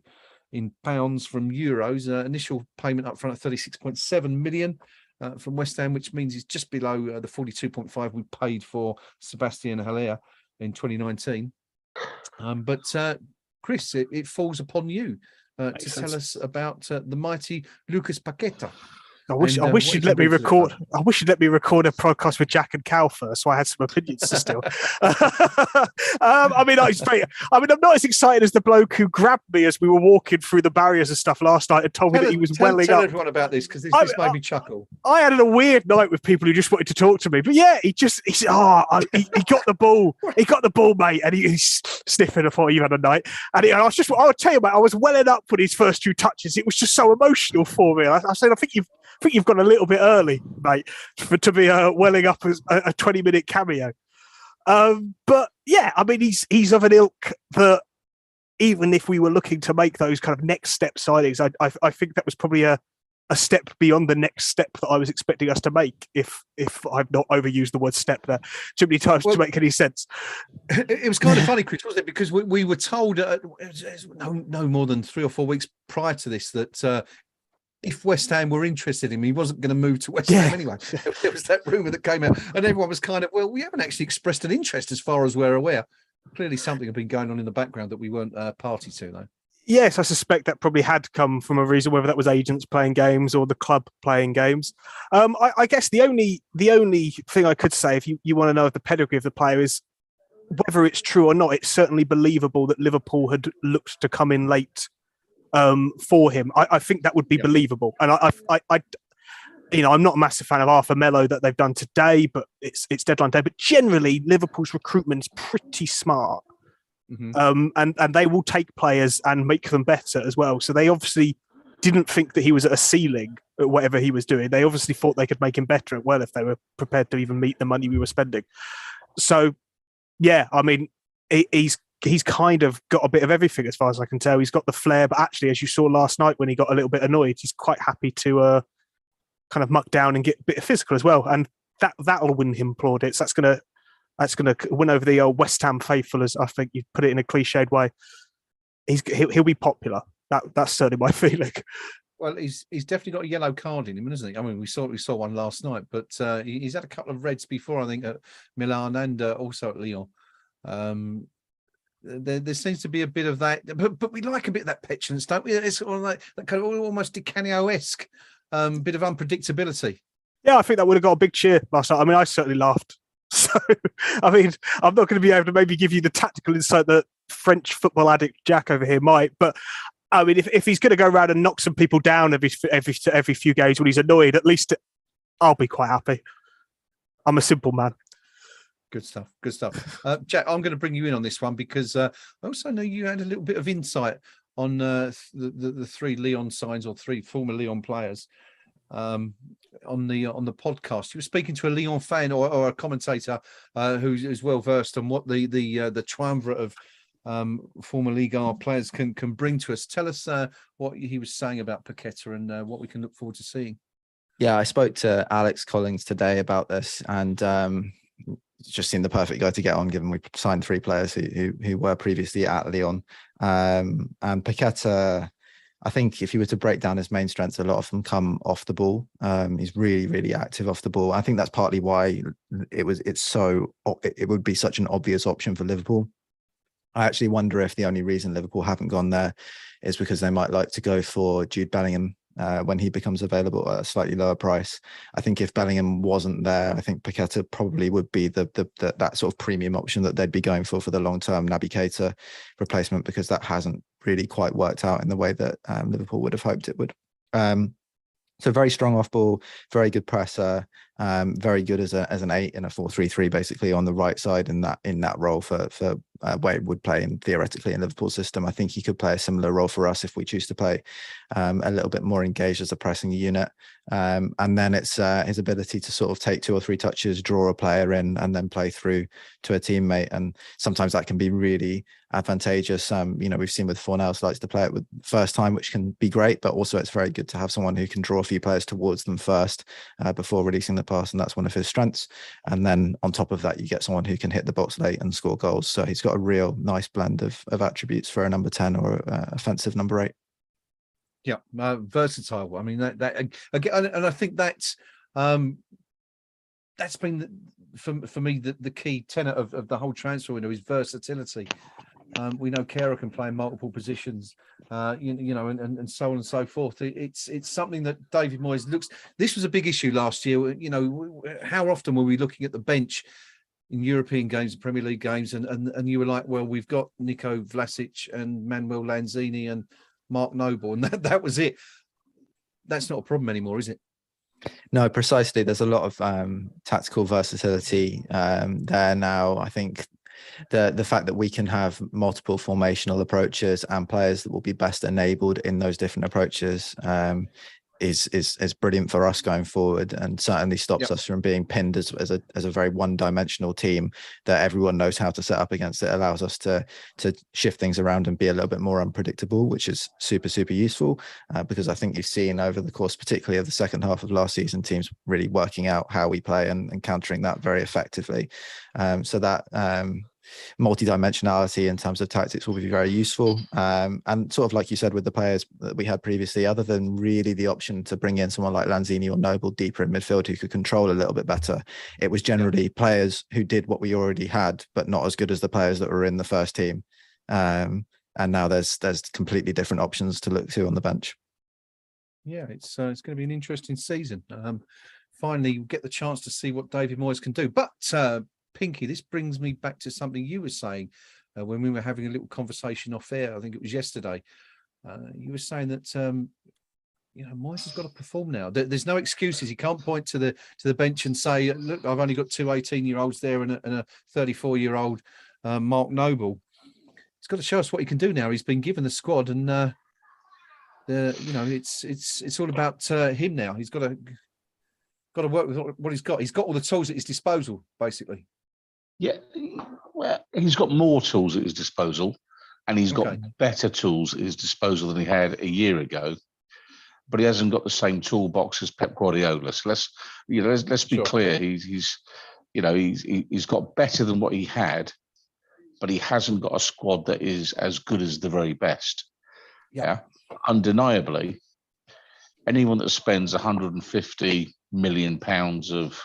in pounds from euros. Initial payment up front at 36.7 million from West Ham, which means it's just below the 42.5 we paid for Sebastian Haller in 2019. But Chris, it falls upon you to Makes tell sense. us about the mighty Lucas Paqueta. I wish And, I what wish he you'd can let me bring to the record. club. I wish you'd let me record a podcast with Jack and Cal first, so I had some opinions to still. I mean, I'm not as excited as the bloke who grabbed me as we were walking through the barriers and stuff last night and told me that he was welling tell up. everyone about this, because this made me chuckle. I had a weird night with people who just wanted to talk to me, but yeah, he said, he got the ball, mate, and he's sniffing. I thought you had a night, and I'll tell you, mate, I was welling up with his first few touches. It was just so emotional for me. I said, I think you've gone a little bit early, mate, to be welling up as a 20-minute cameo. But yeah, I mean, he's of an ilk that even if we were looking to make those kind of next step signings, I think that was probably a step beyond the next step that I was expecting us to make. If I've not overused the word step there too many times to make any sense. It was kind of funny, Chris, wasn't it? Because we were told no more than 3 or 4 weeks prior to this that if West Ham were interested in him, he wasn't going to move to West Ham anyway. There was that rumour that came out, and everyone was kind of, well, we haven't actually expressed an interest as far as we're aware. Clearly something had been going on in the background that we weren't party to, though. Yes, I suspect that probably had come from a reason, whether that was agents playing games or the club playing games. I guess the only thing I could say, if you want to know the pedigree of the player, is whether it's true or not, it's certainly believable that Liverpool had looked to come in late for him. I think that would be believable. And I'm not a massive fan of Arthur Melo that they've done today, but it's deadline day. But generally, Liverpool's recruitment is pretty smart. Mm-hmm. And they will take players and make them better as well. So they obviously didn't think that he was at a ceiling at whatever he was doing. They obviously thought they could make him better at well if they were prepared to even meet the money we were spending. So, yeah, I mean, he's kind of got a bit of everything as far as I can tell. He's got the flair, but actually, as you saw last night when he got a little bit annoyed, he's quite happy to kind of muck down and get a bit of physical as well. And that'll win him plaudits. That's going to win over the old West Ham faithful, as I think you put it in a cliched way. He'll be popular. That's certainly my feeling. Well, he's definitely got a yellow card in him, isn't he? I mean, we saw one last night, but he's had a couple of reds before, I think, at Milan and also at Lyon. There seems to be a bit of that, but we like a bit of that petulance, don't we? It's sort of like that kind of almost Di Canio-esque bit of unpredictability. Yeah, I think that would have got a big cheer last night. I mean, I certainly laughed. So, I mean, I'm not going to be able to maybe give you the tactical insight that French football addict Jack over here might, but I mean, if he's going to go around and knock some people down every few games when he's annoyed, at least I'll be quite happy. I'm a simple man. Good stuff. Jack, I'm going to bring you in on this one because I also know you had a little bit of insight on the 3 Lyon signs, or 3 former Lyon players on the podcast. You were speaking to a Lyon fan or a commentator who's well versed on what the triumvirate of former Ligue 1 players can bring to us. Tell us what he was saying about Paqueta and what we can look forward to seeing. Yeah, I spoke to Alex Collins today about this, and just seemed the perfect guy to get on, given we signed 3 players who were previously at Lyon. And Paqueta, I think if you were to break down his main strengths, a lot of them come off the ball. He's really, really active off the ball. I think that's partly why it would be such an obvious option for Liverpool. I actually wonder if the only reason Liverpool haven't gone there is because they might like to go for Jude Bellingham when he becomes available at a slightly lower price. I think if Bellingham wasn't there, I think Paqueta probably would be that sort of premium option that they'd be going for the long-term Naby Keita replacement, because that hasn't really quite worked out in the way that Liverpool would have hoped it would. So very strong off ball, very good presser, very good as an 8 in a 4-3-3, basically on the right side in that role for where it would play theoretically in Liverpool's system. I think he could play a similar role for us if we choose to play a little bit more engaged as a pressing unit. And then it's his ability to sort of take 2 or 3 touches, draw a player in, and then play through to a teammate. And sometimes that can be really advantageous. We've seen with Fornals likes to play it with first time, which can be great, but also it's very good to have someone who can draw a few players towards them first before releasing the pass, and that's one of his strengths. And then on top of that, you get someone who can hit the box late and score goals. So he's got a real nice blend of attributes for a number 10 or offensive number 8. Yeah, versatile. I mean, that again, and I think that's been for me the key tenet of the whole transfer window is versatility. We know Kera can play in multiple positions, you know, and so on and so forth. It's something that David Moyes looks. This was a big issue last year. You know, how often were we looking at the bench in European games, Premier League games, and you were like, well, we've got Nico Vlasic and Manuel Lanzini and Mark Noble, and that was it. That's not a problem anymore, is it? No, precisely. There's a lot of tactical versatility there now. I think the fact that we can have multiple formational approaches and players that will be best enabled in those different approaches is brilliant for us going forward, and certainly stops us from being pinned as a very one-dimensional team that everyone knows how to set up against. It allows us to shift things around and be a little bit more unpredictable, which is super useful, because I think you've seen over the course, particularly of the second half of last season, teams really working out how we play and countering that very effectively. So that multi-dimensionality in terms of tactics will be very useful, and sort of like you said with the players that we had previously, other than really the option to bring in someone like Lanzini or Noble deeper in midfield who could control a little bit better, it was generally players who did what we already had but not as good as the players that were in the first team, and now there's completely different options to look to on the bench. Yeah, it's going to be an interesting season. Finally get the chance to see what David Moyes can do, but Pinky, this brings me back to something you were saying when we were having a little conversation off air. I think it was yesterday. You were saying that you know, Moyes has got to perform now. There's no excuses. He can't point to the bench and say, "Look, I've only got two 18-year-olds there and a 34-year-old Mark Noble." He's got to show us what he can do now. He's been given the squad, and you know, it's all about him now. He's got to work with what he's got. He's got all the tools at his disposal, basically. Yeah, well, he's got more tools at his disposal, and he's got better tools at his disposal than he had a year ago. But he hasn't got the same toolbox as Pep Guardiola. So let's be clear. He's got better than what he had, but he hasn't got a squad that is as good as the very best. Yeah, undeniably, anyone that spends 150 million pounds of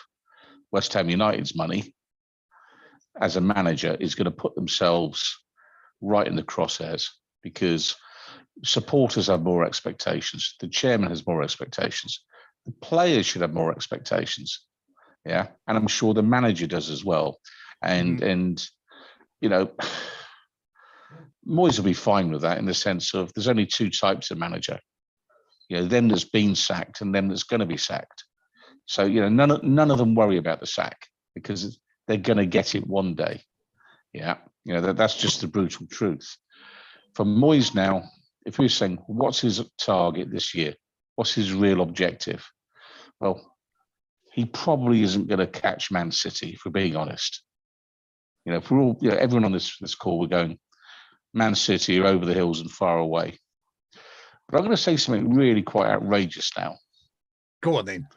West Ham United's money as a manager is going to put themselves right in the crosshairs, because supporters have more expectations. The chairman has more expectations. The players should have more expectations. Yeah. And I'm sure the manager does as well. And you know, Moyes will be fine with that, in the sense of there's only two types of manager. You know, them that's been sacked and them that's going to be sacked. So, you know, none of them worry about the sack, because they're going to get it one day. Yeah. You know, that's just the brutal truth. For Moyes now, if we're saying, what's his target this year? What's his real objective? Well, he probably isn't going to catch Man City, if we're being honest. You know, if we're all, you know, everyone on this call, we're going, Man City are over the hills and far away. But I'm going to say something really quite outrageous now. Go on then.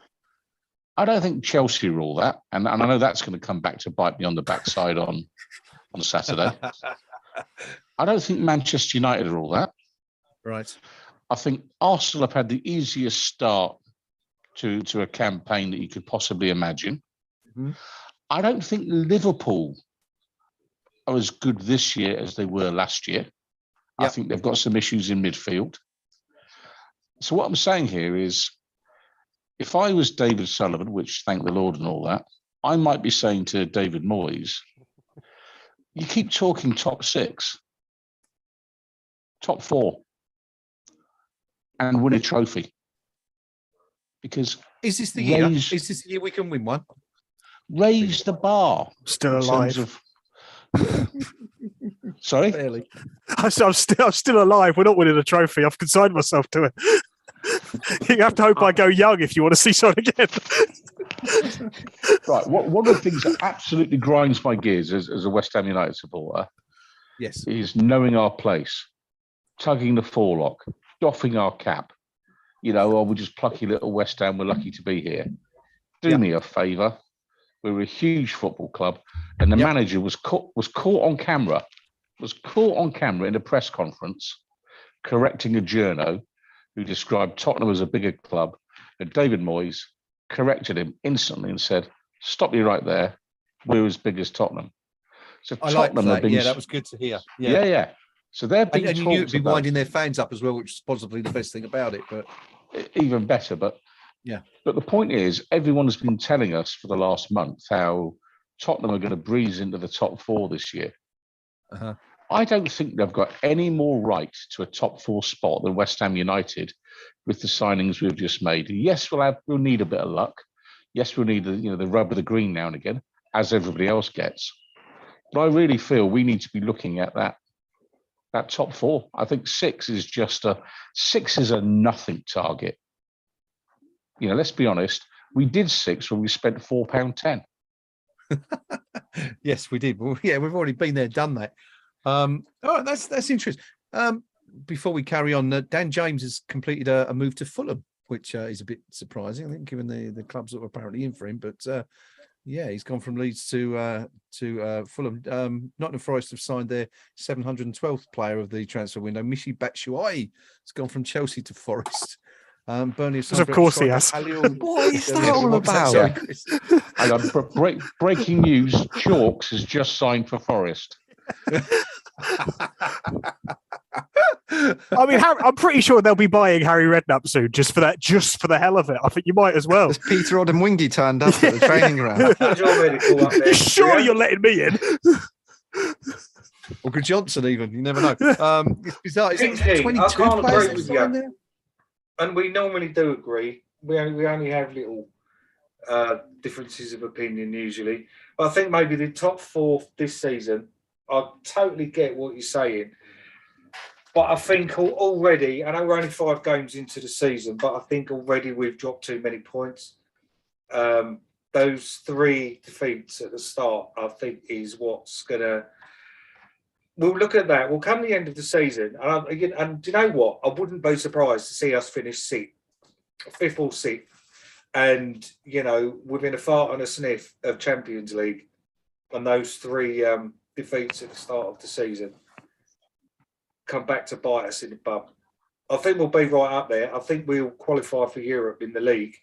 I don't think Chelsea are all that, and I know that's going to come back to bite me on the backside on Saturday. I don't think Manchester United are all that. Right. I think Arsenal have had the easiest start to a campaign that you could possibly imagine. Mm-hmm. I don't think Liverpool are as good this year as they were last year. Yep. I think they've got some issues in midfield. So what I'm saying here is, if I was David Sullivan, which thank the Lord and all that, I might be saying to David Moyes, you keep talking top six, top four, and win a trophy. Because is this the year? Is this the year we can win one? Raise the bar. Still alive. Sorry? Barely. I'm still alive. We're not winning a trophy. I've consigned myself to it. You have to hope I go young if you want to see something again. Right. One of the things that absolutely grinds my gears as a West Ham United supporter, yes, is knowing our place, tugging the forelock, doffing our cap. You know, we're just plucky little West Ham. We're lucky to be here. Do me a favour. We're a huge football club, and the manager was caught on camera. Was caught on camera in a press conference correcting a journo who described Tottenham as a bigger club, and David Moyes corrected him instantly and said, "Stop you right there. We're as big as Tottenham." So I like Tottenham that. have been, Yeah, that was good to hear. yeah. So they're being And you knew it'd talked be about. winding their fans up as well, which is possibly the best thing about it. But Even better. But yeah. But the point is, everyone has been telling us for the last month how Tottenham are going to breeze into the top 4 this year. Uh-huh. I don't think they've got any more right to a top 4 spot than West Ham United with the signings we've just made. Yes, we'll need a bit of luck. Yes, we'll need the rub of the green now and again, as everybody else gets. But I really feel we need to be looking at that top 4. I think 6 is a nothing target. Let's be honest. We did 6 when we spent £4.10. Yes, we did. Well, yeah, we've already been there, done that. That's interesting. Before we carry on, Dan James has completed a move to Fulham, which is a bit surprising, I think, given the clubs that were apparently in for him. But yeah, he's gone from Leeds to Fulham. Nottingham Forest have signed their 712th player of the transfer window. Michi Batshuayi has gone from Chelsea to Forest. Burnley of course he has. What is that all about? Sorry, Chris. Hang on, breaking news: Chalks has just signed for Forest. I mean, I'm pretty sure they'll be buying Harry Redknapp soon, just for the hell of it. I think you might as well. Has Peter Odemwingie turned up at the training ground? You sure you're letting me in? Or good Johnson, even. You never know. It's bizarre. It's 22 I can't players agree with signed you. there? And we normally do agree. We only have little differences of opinion usually. But I think maybe the top 4 this season, I totally get what you're saying. But I think already, I know we're only 5 games into the season, but I think already we've dropped too many points. Those 3 defeats at the start, I think, is what's going to... We'll look at that. We'll come the end of the season. And do you know what? I wouldn't be surprised to see us finish 5th or 6th. And, within a fart and a sniff of Champions League and those 3 defeats at the start of the season come back to bite us in the bum. I think we'll be right up there. I think we'll qualify for Europe in the league.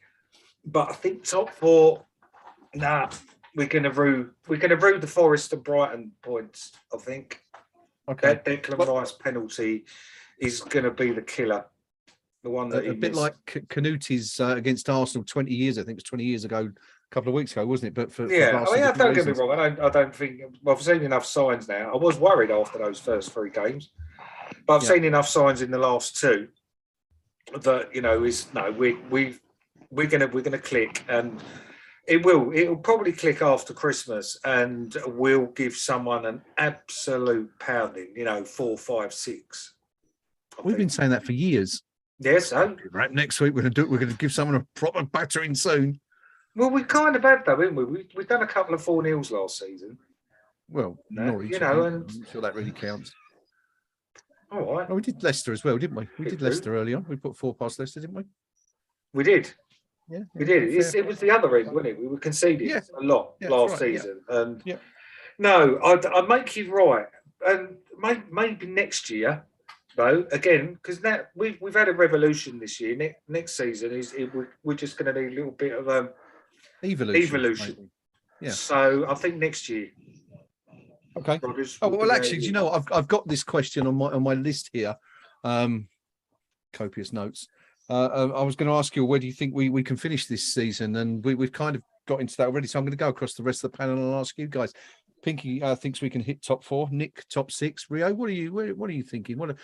But I think top 4, we're going to rue the Forest and Brighton points, I think. Okay. That Declan Rice penalty is going to be the killer. The one that a bit like Canuti's against Arsenal 20 years, I think it was 20 years ago, a couple of weeks ago, wasn't it? But for don't get me wrong. I don't think I've seen enough signs now. I was worried after those first 3 games, but I've seen enough signs in the last 2 that we're gonna click, and it'll probably click after Christmas, and we'll give someone an absolute pounding. 4, 5, 6. We've been saying that for years. Yes, right. Next week we're going to give someone a proper battering soon. Well, we kind of had though, haven't we? We've done a couple of 4-0s last season. Well, Norwich, and I'm not sure that really counts. All right. Oh, we did Leicester as well, didn't we? We did Leicester early on. We put 4 past Leicester, didn't we? We did. Yeah, we did. It was the other end, wasn't it? We were conceding a lot last season, and no, I'd make you right, and maybe next year. Though again, because now we've had a revolution this year. Next season we're just going to need a little bit of evolution. Yeah. So I think next year. Okay. Rodgers, actually, do you know I've got this question on my list here. Copious notes. I was going to ask you, where do you think we can finish this season? And we've kind of got into that already. So I'm going to go across the rest of the panel and ask you guys. Pinky thinks we can hit top 4. Nick, top 6. Rio, what are you thinking? What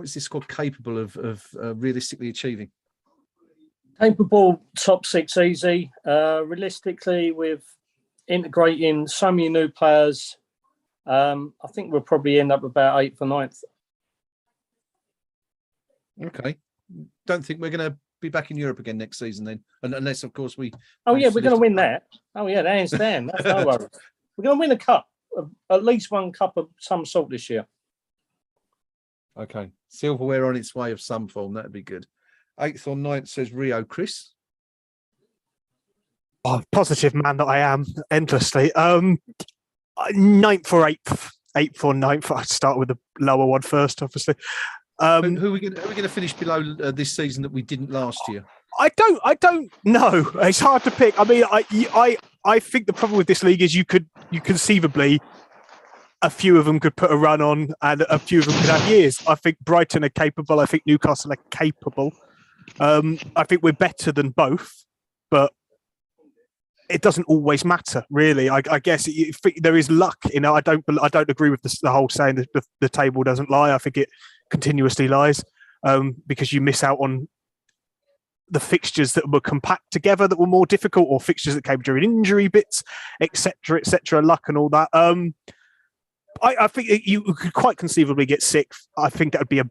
is this squad capable of realistically achieving? Capable top 6 easy. Realistically, with integrating so many new players, I think we'll probably end up about 8th or 9th. Okay. Don't think we're going to be back in Europe again next season then, unless of course we. Oh yeah, we're going to win that. Oh yeah, hands down. That's no worries. We're going to win a cup, at least one cup of some sort this year. Okay, silverware on its way of some form. That'd be good. 8th or 9th says Rio. Chris. Oh, positive man that I am, endlessly. 9th or 8th, 8th or 9th. I'd start with the lower one first, obviously. Who are we going to finish below this season that we didn't last year? I don't know. It's hard to pick. I mean, I think the problem with this league is you conceivably, a few of them could put a run on, and a few of them could have years. I think Brighton are capable. I think Newcastle are capable. I think we're better than both, but it doesn't always matter, really. I guess there is luck. I don't agree with the whole saying that the table doesn't lie. I think it continuously lies because you miss out on the fixtures that were compact together that were more difficult, or fixtures that came during injury bits, etc., luck and all that. I think you could quite conceivably get sixth. I think that would be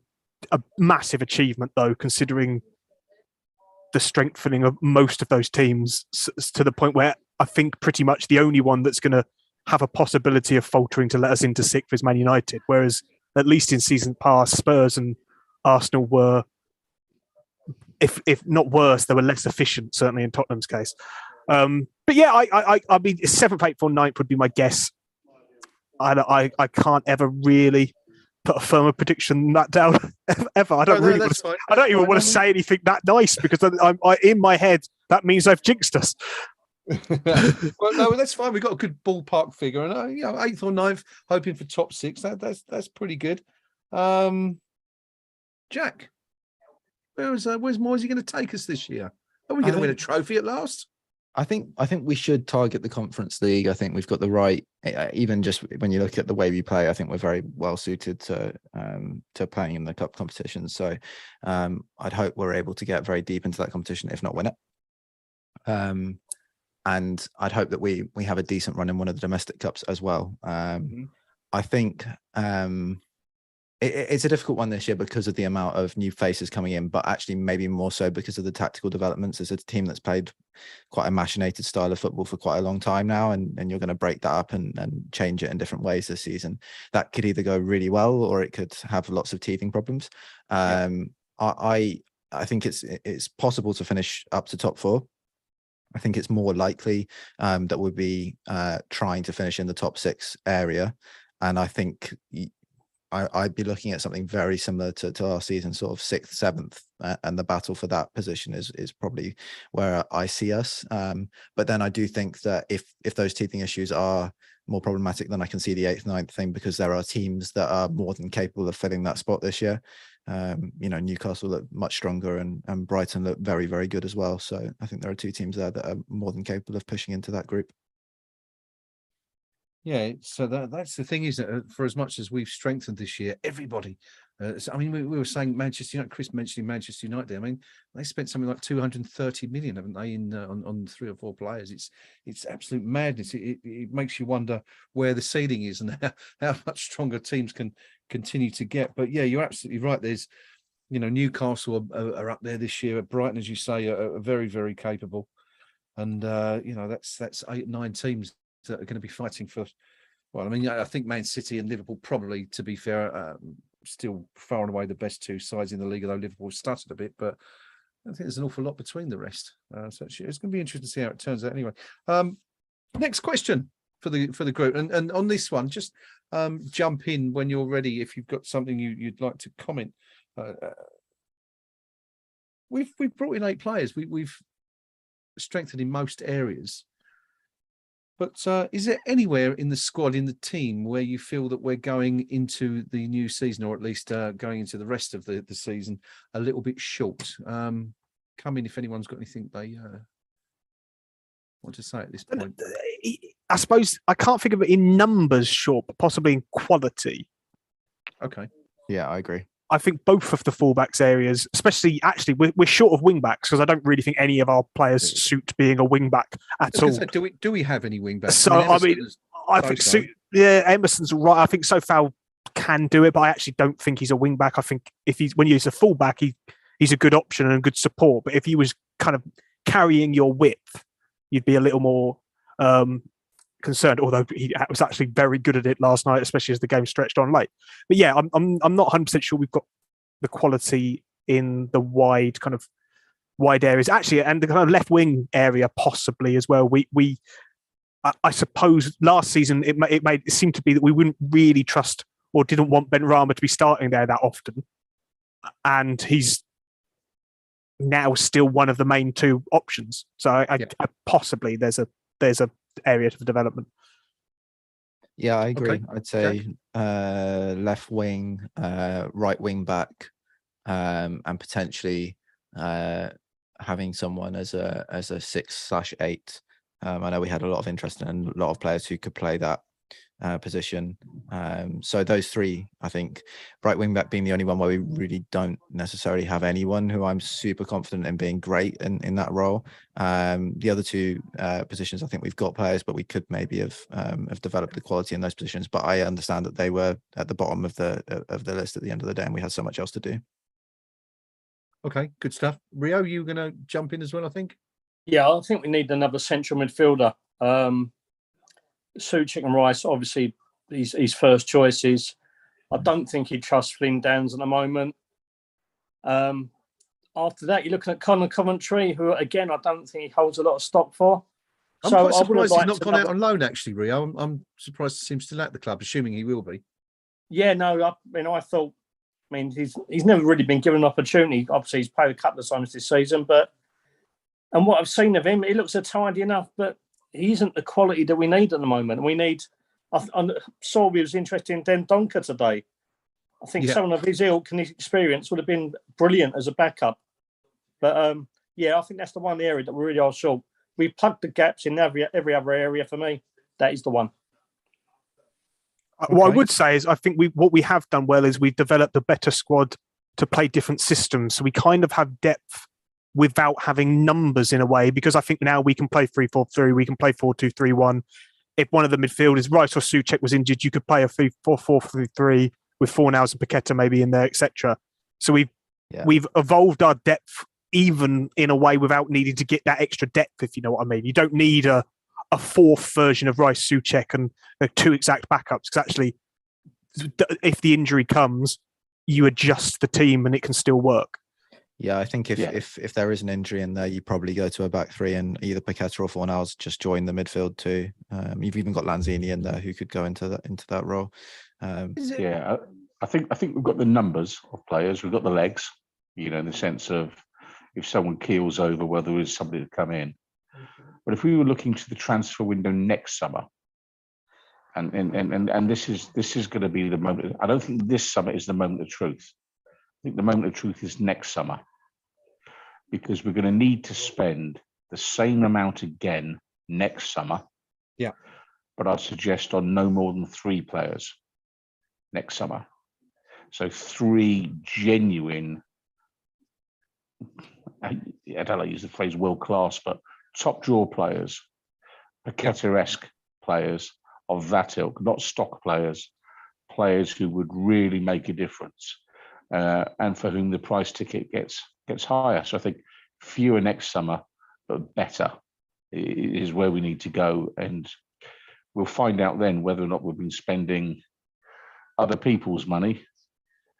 a massive achievement, though, considering the strengthening of most of those teams to the point where I think pretty much the only one that's going to have a possibility of faltering to let us into sixth is Man United. Whereas at least in season past, Spurs and Arsenal were, if not worse, they were less efficient, certainly in Tottenham's case. But yeah, I mean, 7th, 8th or 9th would be my guess. I can't ever really put a firmer prediction than that down ever. I don't even want to say anything that nice because I in my head that means I've jinxed us. Well, no, that's fine. We've got a good ballpark figure, and 8th or 9th, hoping for top 6. That's pretty good. Jack, where's Moisey going to take us this year? Are we going to win a trophy at last? I think we should target the Conference League. I think we've got the right, even just when you look at the way we play, I think we're very well suited to playing in the cup competition. So I'd hope we're able to get very deep into that competition, if not win it. And I'd hope that we have a decent run in one of the domestic cups as well. I think it's a difficult one this year because of the amount of new faces coming in, but actually maybe more so because of the tactical developments. It's a team that's played quite a machinated style of football for quite a long time now, and you're going to break that up and change it in different ways this season. That could either go really well or it could have lots of teething problems. I think it's possible to finish up to top 4. I think it's more likely that we'll be trying to finish in the top 6 area, and I think I'd be looking at something very similar to our season, sort of 6th, 7th, and the battle for that position is probably where I see us. But then I do think that if those teething issues are more problematic, then I can see the 8th, 9th thing, because there are teams that are more than capable of filling that spot this year. Newcastle look much stronger, and Brighton look very, very good as well. So I think there are 2 teams there that are more than capable of pushing into that group. Yeah, so that's the thing, isn't it? For as much as we've strengthened this year, everybody. I mean, we were saying Manchester United. Chris mentioning Manchester United. I mean, they spent something like 230 million, haven't they, on 3 or 4 players? It's absolute madness. It makes you wonder where the ceiling is and how much stronger teams can continue to get. But yeah, you're absolutely right. There's, Newcastle are up there this year. At Brighton, as you say, are very, very capable, and that's 8, 9 teams that are going to be fighting for. Well, I mean, I think Man City and Liverpool probably, to be fair, still far and away the best 2 sides in the league, although Liverpool stuttered a bit, but I think there's an awful lot between the rest. So it's going to be interesting to see how it turns out. Anyway, next question for the group, and on this one, just jump in when you're ready if you've got something you'd like to comment. We've brought in 8 players. We've strengthened in most areas. But is there anywhere in the squad, in the team, where you feel that we're going into the new season, or at least going into the rest of the season, a little bit short? Come in if anyone's got anything they want to say at this point. I suppose I can't think of it in numbers short, but possibly in quality. Okay. Yeah, I agree. I think both of the fullbacks areas, especially actually, we're short of wing backs because I don't really think any of our players suit being a wing back at all. Say, do we have any wing backs? So I think Emerson's right. I think Sofal can do it, but I actually don't think he's a wing back. I think when he's a fullback, he's a good option and a good support. But if he was kind of carrying your width, you'd be a little more concerned, although he was actually very good at it last night, especially as the game stretched on late. But yeah, I'm not 100% sure we've got the quality in the wide areas actually, and the kind of left wing area possibly as well. I suppose last season it seemed to be that we wouldn't really trust or didn't want Benrahma to be starting there that often, and he's now still one of the main 2 options. So I possibly there's a there's a area for development. Yeah, I agree. Okay. I'd say left wing, right wing back, and potentially having someone as a 6/8. I know we had a lot of interest in a lot of players who could play that position. So those three, I think, right wing back being the only one where we really don't necessarily have anyone who I'm super confident in being great in that role. The other two positions, I think we've got players, but we could maybe have developed the quality in those positions. But I understand that they were at the bottom of the list at the end of the day, and we had so much else to do. Okay, good stuff. Rio, you going to jump in as well, I think? Yeah, I think we need another central midfielder. Suchek and Rice, obviously, his first choices. I don't think he trusts Flynn Downs at the moment. After that, you're looking at Conor Coventry, who, again, I don't think he holds a lot of stock for. I'm quite surprised he's not gone out on loan, actually, Rio. I'm surprised to see him still at the club, assuming he will be. Yeah, no, I thought, he's never really been given an opportunity. Obviously, he's played a couple of times this season, and what I've seen of him, he looks tidy enough, but he isn't the quality that we need at the moment. We need. I saw he was interested in Den Donker today. I think someone of his ilk and his experience would have been brilliant as a backup. But I think that's the one area that we really are short. We've plugged the gaps in every other area. For me, that is the one. Okay. What I would say is, I think what we have done well is we've developed a better squad to play different systems. So we kind of have depth without having numbers in a way, because I think now we can play 3-4-3, we can play 4-2-3-1. If one of the midfielders, Rice or Suchek, was injured, you could play a 4-4-3 with Fornals and Paqueta maybe in there, etc. So we've evolved our depth even in a way without needing to get that extra depth, if you know what I mean. You don't need a fourth version of Rice, Suchek, and two exact backups, because actually, if the injury comes, you adjust the team and it can still work. Yeah, I think if there is an injury in there, you probably go to a back three, and either Paqueta or Fornals just join the midfield too. You've even got Lanzini in there who could go into that role. I think we've got the numbers of players. We've got the legs, in the sense of if someone keels over, whether there is somebody to come in. But if we were looking to the transfer window next summer, and this is going to be the moment. I don't think this summer is the moment of truth. I think the moment of truth is next summer, because we're going to need to spend the same amount again next summer. Yeah. But I'd suggest on no more than 3 players next summer. So 3 genuine, I don't like to use the phrase world class, but top draw players, Paqueta-esque players of that ilk, not stock players who would really make a difference, and for whom the price ticket gets higher. So I think fewer next summer, but better is where we need to go. And we'll find out then whether or not we've been spending other people's money,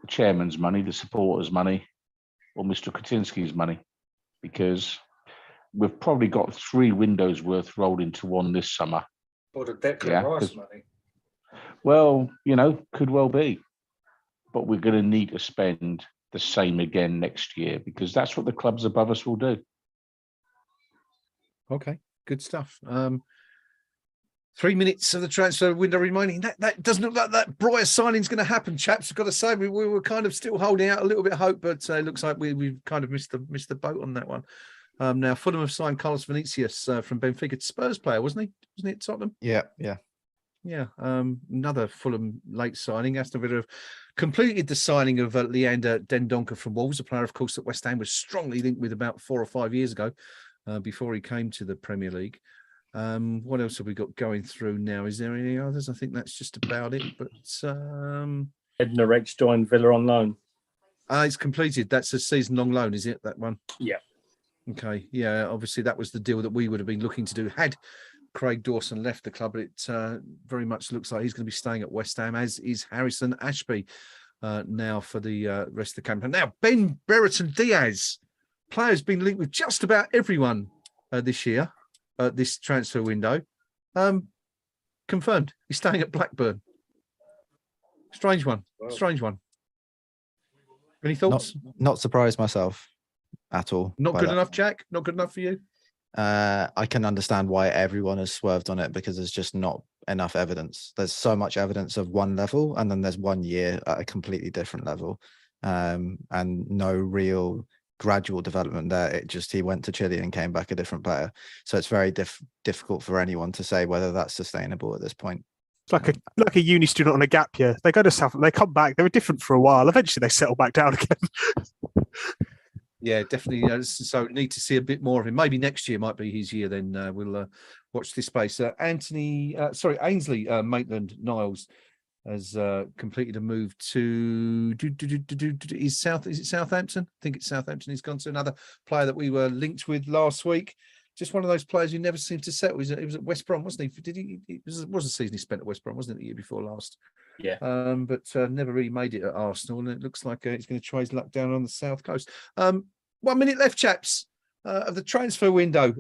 the chairman's money, the supporters' money, or Mr. Kaczynski's money, because we've probably got 3 windows worth rolled into one this summer. Or the Declan Rice money. Well, could well be. But we're going to need to spend the same again next year, because that's what the clubs above us will do. Okay, good stuff. 3 minutes of the transfer window remaining. That doesn't look like that brighter signing's going to happen, chaps. I've got to say, we were kind of still holding out a little bit of hope, but it looks like we've kind of missed the boat on that one. Now, Fulham have signed Carlos Vinicius from Benfica, Spurs player, wasn't he? Wasn't he at Tottenham? Yeah. Another Fulham late signing. Aston Villa have completed the signing of Leander Dendoncker from Wolves, a player, of course, that West Ham was strongly linked with about 4 or 5 years ago, before he came to the Premier League. What else have we got going through now? Is there any others? I think that's just about it. But Edna Rex joined Villa on loan. It's completed. That's a season-long loan, is it? That one? Yeah. Okay. Yeah. Obviously, that was the deal that we would have been looking to do had Craig Dawson left the club. But it very much looks like he's going to be staying at West Ham, as is Harrison Ashby now for the rest of the campaign. Now, Ben Brereton Diaz, player's been linked with just about everyone this year. This transfer window, confirmed. He's staying at Blackburn. Strange one. Any thoughts? Not surprised myself at all. Not good enough, Jack? Not good enough for you? I can understand why everyone has swerved on it, because there's just not enough evidence. There's so much evidence of one level, and then there's 1 year at a completely different level, and no real gradual development there. It just, he went to Chile and came back a different player. So it's very difficult for anyone to say whether that's sustainable at this point. It's like a uni student on a gap year. They go to South, they come back, they were different for a while. Eventually, they settle back down again. Yeah, definitely. So need to see a bit more of him. Maybe next year might be his year. Then we'll watch this space. Ainsley Maitland-Niles has completed a move to is it Southampton? I think it's Southampton. He's gone to another player that we were linked with last week. Just one of those players who never seemed to settle. He was at West Brom, wasn't he? It was a season he spent at West Brom, wasn't it, the year before last? Yeah. But never really made it at Arsenal, and it looks like he's going to try his luck down on the south coast. 1 minute left, chaps, of the transfer window.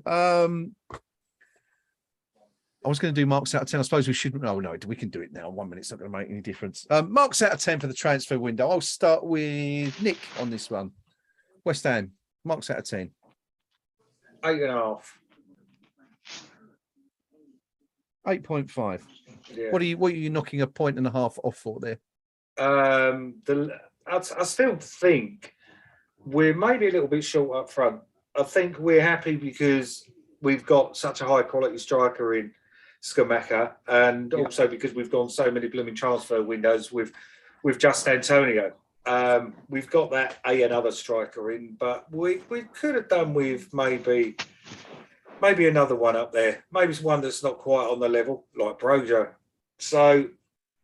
I was going to do marks out of 10. I suppose we shouldn't. Oh, no, we can do it now. 1 minute's not going to make any difference. Marks out of 10 for the transfer window. I'll start with Nick on this one. West Ham, marks out of 10. 8.5. 8.5. Yeah. What are you knocking a 1.5 off for there? I still think we're maybe a little bit short up front. I think we're happy because we've got such a high quality striker in Scamacca, and also because we've gone so many blooming transfer windows with just Antonio. We've got that another striker in, but we could have done with maybe another one up there. Maybe it's one that's not quite on the level, like Brojo. So,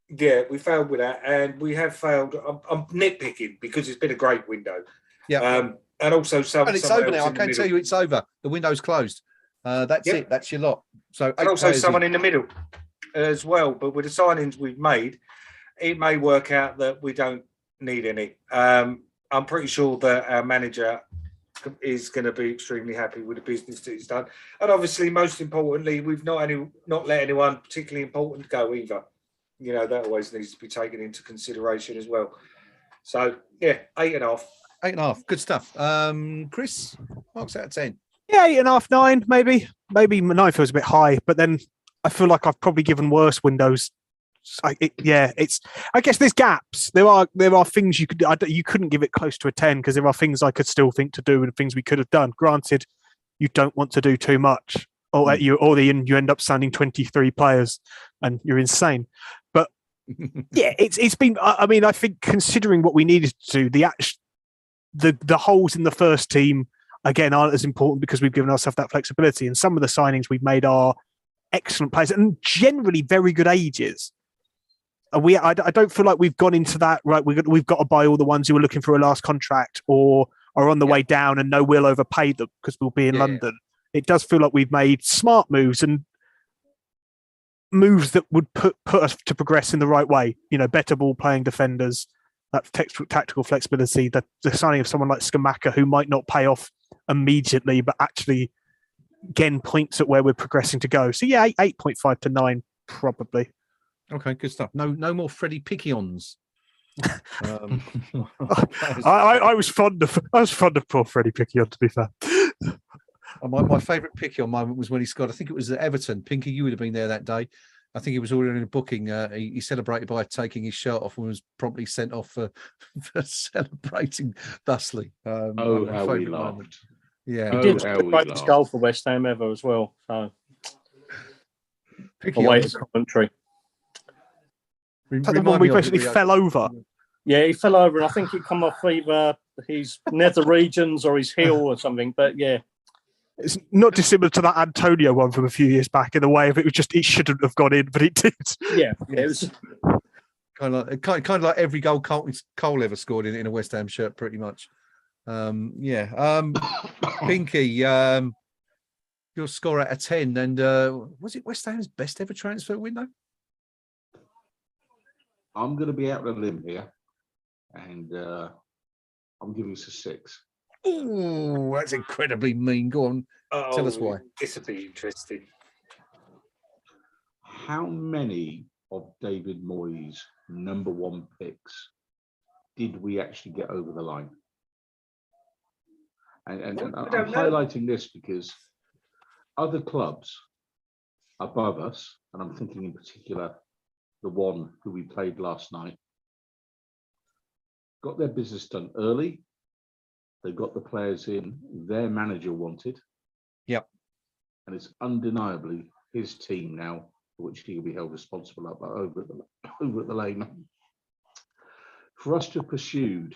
yeah, we failed with that, and we have failed. I'm nitpicking because it's been a great window. Yeah. And also and it's over now. I can tell you it's over. The window's closed. That's it. That's your lot. So, and also someone in the middle as well. But with the signings we've made, it may work out that we don't need any. I'm pretty sure that our manager is going to be extremely happy with the business that he's done. And obviously, most importantly, we've not let anyone particularly important go either. You know, that always needs to be taken into consideration as well. So, yeah, 8.5. 8.5. Good stuff. Chris, marks out of 10. Yeah, 8.5, 9, maybe. Maybe 9 feels a bit high, but then I feel like I've probably given worse windows. I guess there's gaps. There are things you couldn't give it close to a 10 because there are things I could still think to do and things we could have done. Granted, you don't want to do too much, or you end up signing 23 players and you're insane. But yeah, it's been. I mean, I think considering what we needed to do, the holes in the first team again aren't as important because we've given ourselves that flexibility. And some of the signings we've made are excellent players and generally very good ages. I don't feel like we've gone into that, right, we've got to buy all the ones who are looking for a last contract or are on the way down and know we'll overpay them because we'll be in London. It does feel like we've made smart moves and moves that would put us to progress in the right way. You know, better ball playing defenders, that tactical flexibility, the signing of someone like Scamacca who might not pay off immediately, but actually, again, points at where we're progressing to go. So yeah, 8.5 to 9, probably. Okay, good stuff. No more Freddie Pickions. I was fond of poor Freddie Pickion, to be fair. My favourite Pickion moment was when he scored. I think it was at Everton. Pinky, you would have been there that day. I think he was already in a booking. He celebrated by taking his shirt off and was promptly sent off for celebrating thusly. How we laughed. Yeah, he did the greatest goal for West Ham ever as well. So away to commentary. The one we basically fell over. Yeah, he fell over, and I think it come off either his nether regions or his heel or something. But yeah, it's not dissimilar to that Antonio one from a few years back in the way of it shouldn't have gone in, but it did. Yeah, it was kind of like every goal Cole ever scored in a West Ham shirt, pretty much. Pinky, your score out of 10, and was it West Ham's best ever transfer window? I'm going to be out on a limb here, and I'm giving us a 6. Oh, that's incredibly mean. Go on, tell us why. This will be interesting. How many of David Moyes' number 1 picks did we actually get over the line? And I'm highlighting this because other clubs above us, and I'm thinking in particular the one who we played last night, got their business done early. They got the players in their manager wanted. Yep. And it's undeniably his team now, for which he will be held responsible up over at the lane. For us to have pursued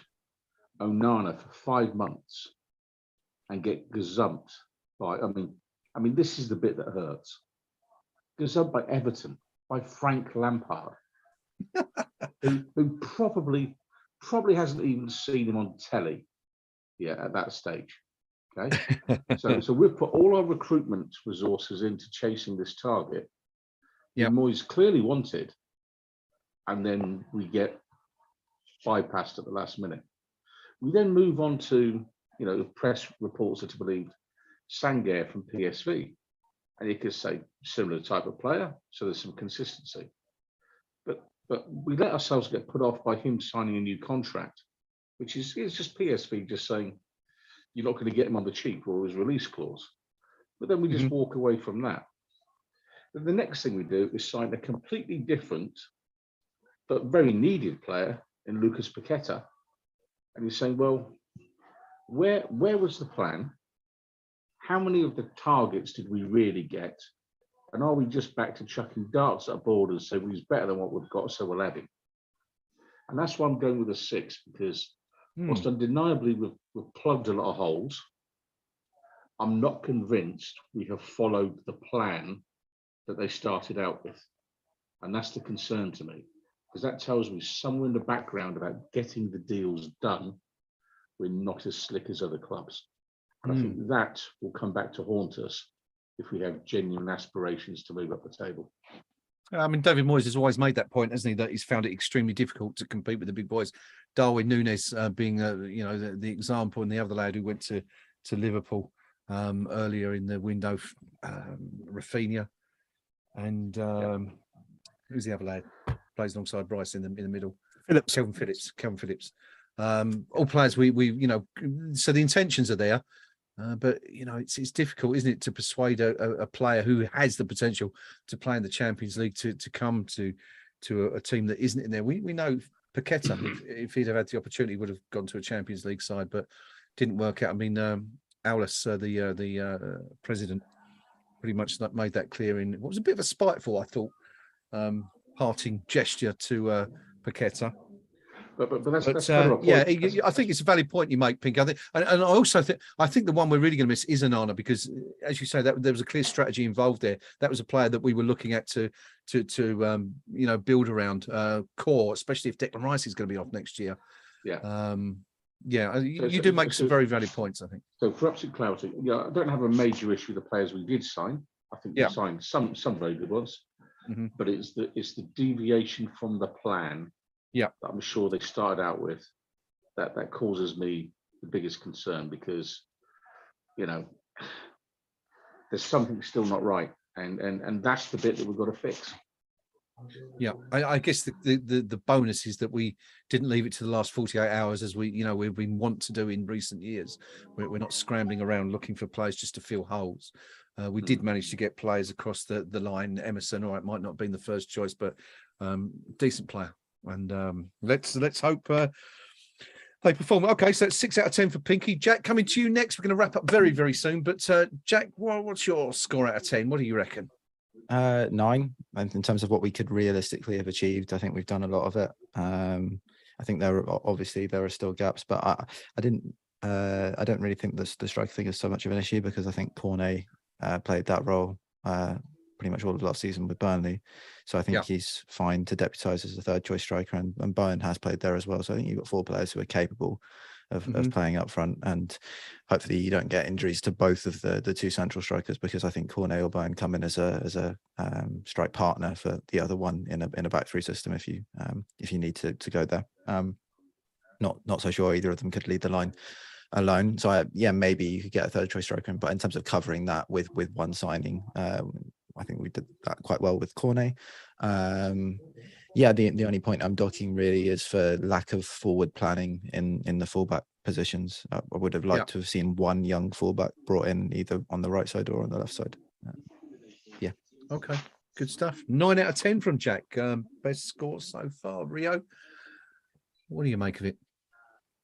Onana for 5 months and get gazumped by, I mean, this is the bit that hurts. Gazumped by Everton, by Frank Lampard, who probably hasn't even seen him on telly yet at that stage. Okay, so we've put all our recruitment resources into chasing this target. Yep. Moyes clearly wanted, and then we get bypassed at the last minute. We then move on to, the press reports are to believe Sangaré from PSV, and you could say similar type of player, so there's some consistency. But we let ourselves get put off by him signing a new contract, which is just PSV just saying you're not going to get him on the cheap or his release clause. But then we just walk away from that. But the next thing we do is sign a completely different but very needed player in Lucas Paqueta. And you're saying, well, where was the plan? How many of the targets did we really get? And are we just back to chucking darts at a board and say, well, he's better than what we've got, so we'll have him? And that's why I'm going with a 6, because whilst undeniably we've plugged a lot of holes, I'm not convinced we have followed the plan that they started out with. And that's the concern to me, because that tells me somewhere in the background about getting the deals done, we're not as slick as other clubs. And I think that will come back to haunt us if we have genuine aspirations to move up the table. I mean, David Moyes has always made that point, hasn't he? That he's found it extremely difficult to compete with the big boys. Darwin Núñez being, the example, and the other lad who went to Liverpool earlier in the window, Rafinha, and who's the other lad? Plays alongside Bryce in the middle. Kelvin Phillips. All players so the intentions are there. But it's difficult, isn't it, to persuade a player who has the potential to play in the Champions League to come to a team that isn't in there. We know Paqueta, if he'd have had the opportunity, would have gone to a Champions League side, but didn't work out. I mean, Aulas, the president, pretty much made that clear in what was a bit of a spiteful, I thought, parting gesture to Paqueta. But that's kind of a point. I think it's a valid point you make, Pink. I think, and I also think the one we're really going to miss is Onana, because, as you say, that there was a clear strategy involved there. That was a player that we were looking at to build around core, especially if Declan Rice is going to be off next year. Yeah. You do make some very valid points, I think. So for absolute clarity, I don't have a major issue with the players we did sign. I think we signed some very good ones, but it's the deviation from the plan. Yeah, I'm sure they started out with that causes me the biggest concern, because there's something still not right, and that's the bit that we've got to fix. Yeah, I guess the bonus is that we didn't leave it to the last 48 hours as we've been wont to do in recent years. We're not scrambling around looking for players just to fill holes. We did manage to get players across the line. Emerson, all right, might not have been the first choice, but decent player. And let's hope they perform. Okay, so it's 6 out of 10 for Pinky. Jack, coming to you next. We're going to wrap up very, very soon. But Jack, what's your score out of 10? What do you reckon? 9. And in terms of what we could realistically have achieved, I think we've done a lot of it. I think there are still gaps, but I don't really think the striker thing is so much of an issue, because I think Cornet played that role pretty much all of last season with Burnley, so I think he's fine to deputise as a third choice striker, and Bowen has played there as well. So I think you've got 4 players who are capable of playing up front, and hopefully you don't get injuries to both of the 2 central strikers, because I think Cornet or Bowen come in as a strike partner for the other one in a back 3 system if you need to go there. Not so sure either of them could lead the line alone. So maybe you could get a third choice striker, but in terms of covering that with one signing, I think we did that quite well with Cornet. The only point I'm docking really is for lack of forward planning in the fullback positions. I would have liked to have seen one young fullback brought in either on the right side or on the left side. Okay, good stuff. 9 out of 10 from Jack. Best score so far. Rio, what do you make of it?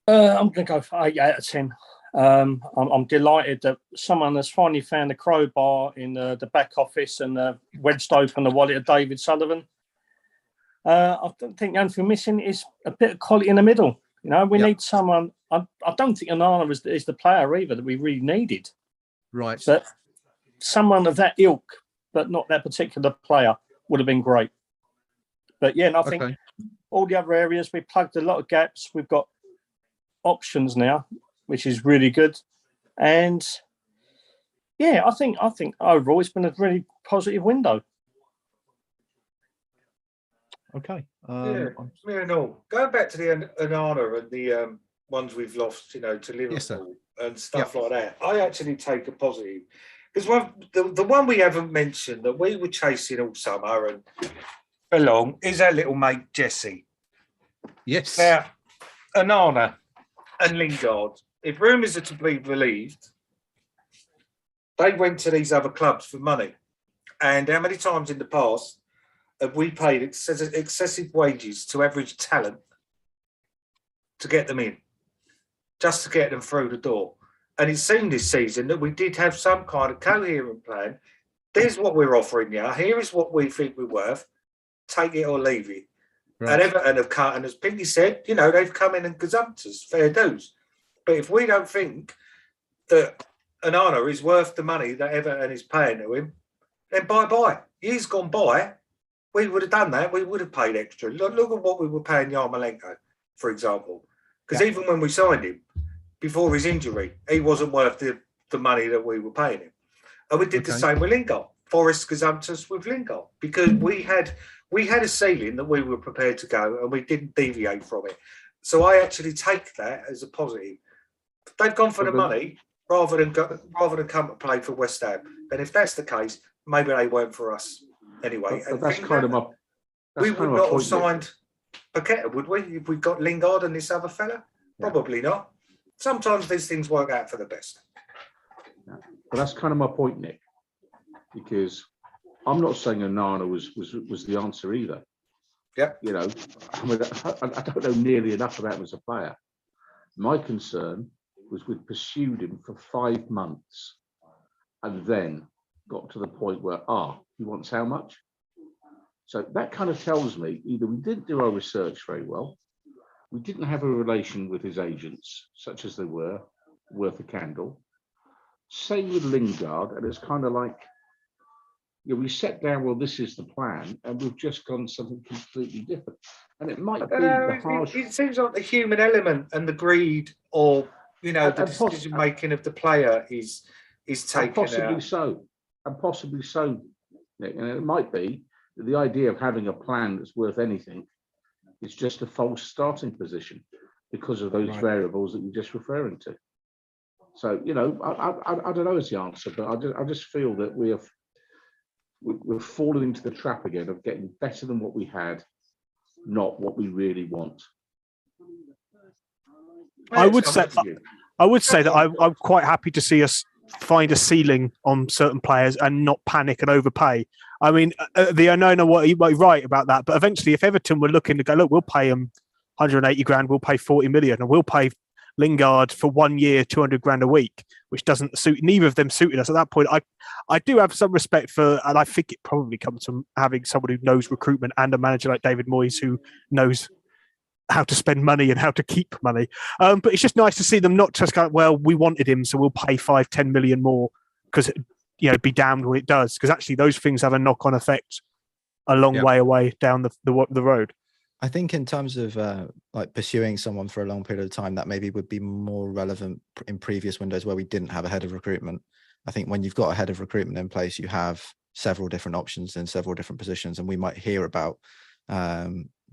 I'm going to go for 8 out of 10. I'm delighted that someone has finally found a crowbar in the back office and wedged open the wallet of David Sullivan. I don't think the only thing missing is a bit of quality in the middle. You know, we need someone. I don't think Onana is the player either that we really needed. Right. But someone of that ilk, but not that particular player, would have been great. But yeah, and I think all the other areas, we plugged a lot of gaps. We've got options now, which is really good. And yeah, I think overall it's been a really positive window. Okay. No. Going back to the Onana and the ones we've lost, to Liverpool and stuff like that, I actually take a positive. Because the one we haven't mentioned that we were chasing all summer and along is our little mate Jesse. Yes. Now, Onana and Lingard, if rumours are to be believed, they went to these other clubs for money. And how many times in the past have we paid excessive wages to average talent to get them in, just to get them through the door? And it seemed this season that we did have some kind of coherent plan. There's what we're offering you. Here is what we think we're worth. Take it or leave it. Right. And Everton have cut, and as Pinky said, they've come in and gazumped us, fair dues. But if we don't think that Onana is worth the money that Everton is paying to him, then bye-bye. Years gone by, we would have done that. We would have paid extra. Look at what we were paying Yarmolenko, for example. Because even when we signed him, before his injury, he wasn't worth the money that we were paying him. And we did the same with Lingard. Forrest gazumped us with Lingard because we had a ceiling that we were prepared to go and we didn't deviate from it. So I actually take that as a positive. They've gone for the money rather than come to play for West Ham. And if that's the case, maybe they weren't for us anyway. But that's kind of my. We would not have signed Paqueta, would we? If we got Lingard and this other fella, probably not. Sometimes these things work out for the best. Yeah. But that's kind of my point, Nick, because I'm not saying Onana was the answer either. Yeah. I don't know nearly enough about him as a player. My concern was we pursued him for 5 months and then got to the point where, he wants how much? So that kind of tells me either we didn't do our research very well, we didn't have a relation with his agents, such as they were, worth a candle. Same with Lingard, and it's kind of like, we set down, well, this is the plan, and we've just gone something completely different. And it might be the harsh... It seems like the human element and the greed or, the decision-making of the player is taken possibly out. Possibly so, Nick. And it might be that the idea of having a plan that's worth anything is just a false starting position because of those variables that you're just referring to. So, I don't know is the answer, but I just feel that we're falling into the trap again of getting better than what we had, not what we really want. I would say that I'm quite happy to see us find a ceiling on certain players and not panic and overpay. I mean, the Onana, what you might be right about that, but eventually, if Everton were looking to go, look, we'll pay him 180 grand, we'll pay 40 million, and we'll pay Lingard for 1 year, 200 grand a week, which doesn't suit, neither of them suited us at that point. I do have some respect for, and I think it probably comes from having someone who knows recruitment and a manager like David Moyes who knows how to spend money and how to keep money. But it's just nice to see them not just go, well, we wanted him, so we'll pay 5-10 million more because, be damned when it does. Because actually those things have a knock-on effect a long way away down the road. I think in terms of pursuing someone for a long period of time, that maybe would be more relevant in previous windows where we didn't have a head of recruitment. I think when you've got a head of recruitment in place, you have several different options in several different positions, and we might hear about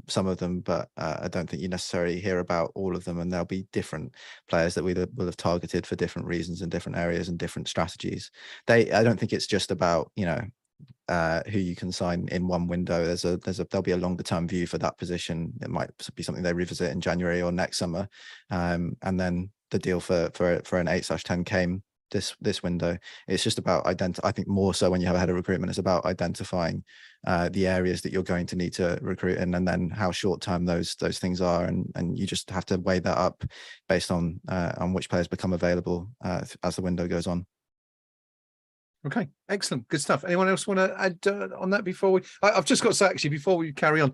some of them, but I don't think you necessarily hear about all of them, and there'll be different players that we will have targeted for different reasons in different areas and different strategies. I don't think it's just about who you can sign in one window. There'll be a longer term view for that position. It might be something they revisit in January or next summer, and then the deal for an 8/10 came this window. It's just about I think more so when you have a head of recruitment, it's about identifying the areas that you're going to need to recruit in, and then how short term those things are, and you just have to weigh that up based on which players become available as the window goes on. Okay, excellent, good stuff. Anyone else want to add on that before I've just got to say, actually, before we carry on,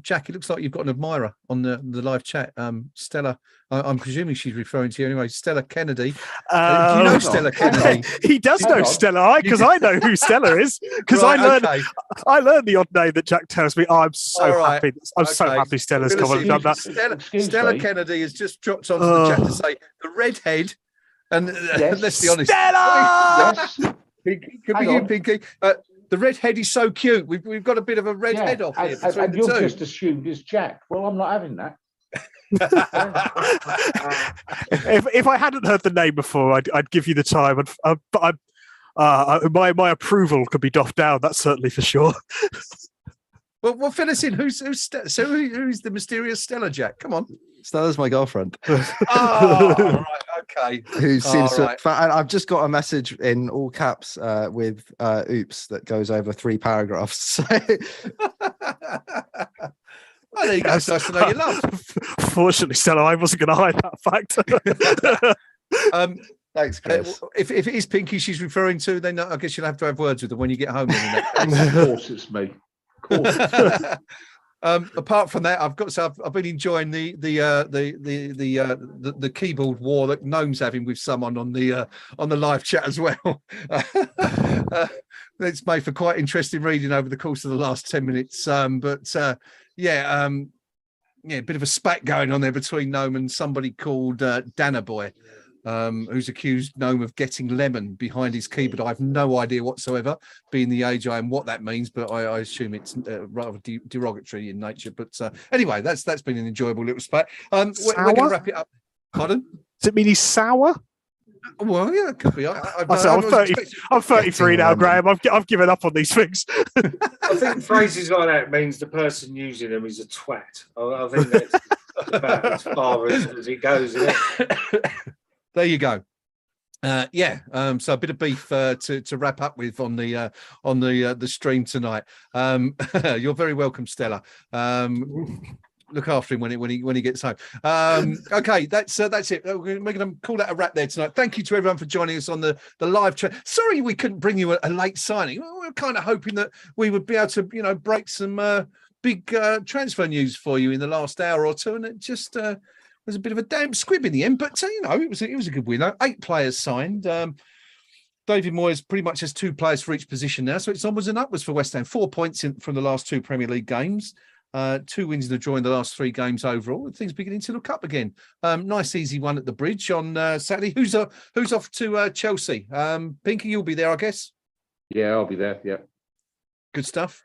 Jack, it looks like you've got an admirer on the live chat. Stella, I'm presuming she's referring to you anyway. Stella Kennedy. Do you know Stella Kennedy? He does know Stella, because I know who Stella is. Because Right, I learned the odd name that Jack tells me. I'm so Right, happy. I'm so happy Stella's come on and done that. Stella Kennedy has just dropped onto the chat to say the redhead, and let's be honest, Stella. Yes. Pinky, could be you, Pinky. The redhead is so cute. We've got a bit of a red head off here. And you've just assumed it's Jack. Well, I'm not having that. if I hadn't heard the name before, I'd give you the time. But my approval could be doffed down. That's certainly for sure. Well, fill us in. Who's the mysterious Stella, Jack? Come on. Stella's my girlfriend. Oh, right, okay. Who seems to? Right. And I've just got a message in all caps with "oops" that goes over 3 paragraphs. So. Well, there you go. It's nice to know you love. Fortunately, Stella, I wasn't going to hide that fact. Thanks, Chris. If it is Pinky she's referring to, then I guess you'll have to have words with her when you get home. Of course, it's me. Of course, it's me. Apart from that, I've been enjoying the keyboard war that Gnome's having with someone on the live chat as well. It's made for quite interesting reading over the course of the last 10 minutes. A bit of a spat going on there between Gnome and somebody called Danaboy, who's accused Gnome of getting lemon behind his keyboard. I have no idea whatsoever, being the age I am, what that means, but I assume it's rather derogatory in nature. But anyway, that's been an enjoyable little spat. We're going to wrap it up. Pardon? Does it mean he's sour? Well, yeah, it could be. I'm 33 now, Graham. I've given up on these things. I think phrases like that means the person using them is a twat. I think that's about as far as it goes, isn't it? There you go. So a bit of beef to wrap up with on the stream tonight. You're very welcome, Stella. Look after him when he gets home. Okay, that's it. We're going to call that a wrap there tonight. Thank you to everyone for joining us on the live chat. Sorry we couldn't bring you a late signing. We were kind of hoping that we would be able to, break some big transfer news for you in the last hour or two, and it just was a bit of a damn squib in the end. But it was a good winner. 8 players signed. David Moyes pretty much has 2 players for each position now, so it's onwards and upwards for West Ham. 4 points from the last 2 Premier League games. 2 wins and a draw in the last 3 games overall. Things beginning to look up again. Nice easy one at the Bridge on Saturday. Who's off to Chelsea? Pinky, you'll be there, I guess. Yeah, I'll be there. Yeah. Good stuff.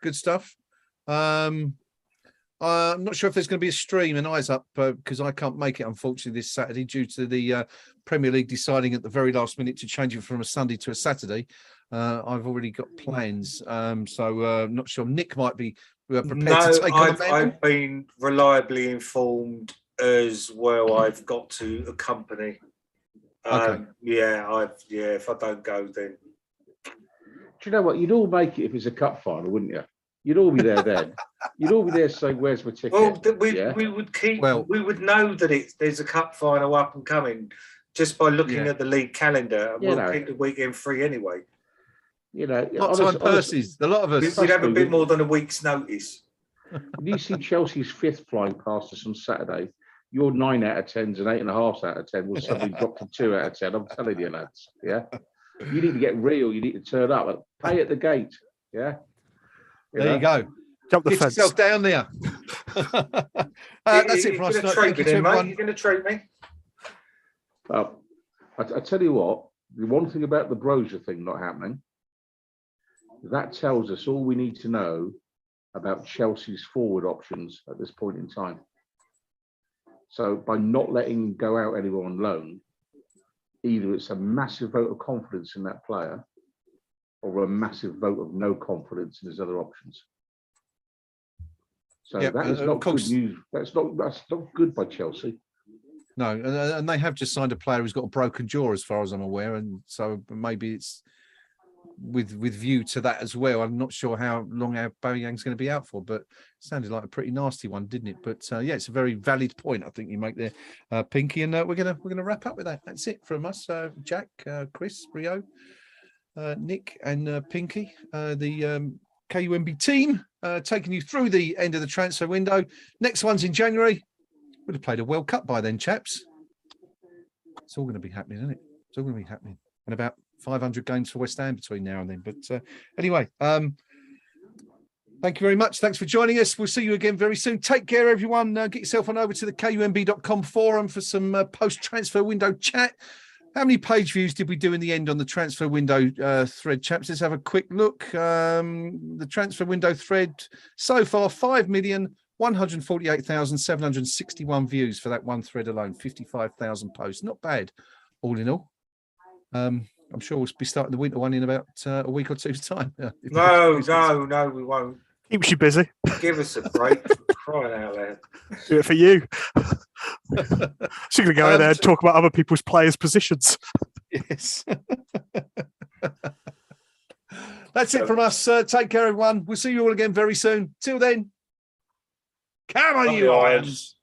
I'm not sure if there's going to be a stream and eyes up because I can't make it, unfortunately, this Saturday due to the Premier League deciding at the very last minute to change it from a Sunday to a Saturday. I've already got plans, so not sure. Nick might be prepared to take on the mantle. I've been reliably informed as well. I've got to accompany. Okay. If I don't go, then. Do you know what? You'd all make it if it's a cup final, wouldn't you? You'd all be there then. You'd all be there saying, "Where's my ticket?" Well, we would keep. Well, we would know that there's a cup final up and coming just by looking at the league calendar. And we'll keep the weekend free anyway. Lots of purses. A lot of us. We'd have a bit more than a week's notice. When you see Chelsea's 5th flying past us on Saturday, your 9 out of 10s and 8.5 out of 10 will suddenly drop to 2 out of 10. I'm telling you, lads. Yeah, you need to get real. You need to turn up. Pay at the gate. Yeah. There you go. Jump the Get fence. yourself down there. That's it for us tonight. Thank you to everyone. You're going to treat me. I tell you what. The one thing about the brochure thing not happening. That tells us all we need to know about Chelsea's forward options at this point in time. So by not letting go out anyone on loan, either it's a massive vote of confidence in that player or a massive vote of no confidence in his other options. So that is not good news. That's not good by Chelsea. No, and they have just signed a player who's got a broken jaw, as far as I'm aware, and so maybe it's with view to that as well. I'm not sure how long Aubameyang's going to be out for, but it sounded like a pretty nasty one, didn't it? But yeah, it's a very valid point I think you make there, Pinky, and we're gonna wrap up with that. That's it from us, Jack, Chris, Rio, Nick, and Pinky, the KUMB team, taking you through the end of the transfer window. Next one's in January. Would have played a World Cup by then, chaps. It's all going to be happening, isn't it? It's all going to be happening. And about 500 games for West Ham between now and then. But anyway, thank you very much. Thanks for joining us. We'll see you again very soon. Take care, everyone. Get yourself on over to the KUMB.com forum for some post-transfer window chat. How many page views did we do in the end on the transfer window thread, chaps? Let's have a quick look. The transfer window thread so far, 5,148,761 views for that one thread alone, 55,000 posts. Not bad, all in all. I'm sure we'll be starting the winter one in about a week or two's time. No, we won't. Keeps you busy. Give us a break. Crying out loud. Do it for you. She's going to go in there and talk about other people's players' positions. Yes. That's it from us. Take care, everyone. We'll see you all again very soon. Till then, come on, you Irons.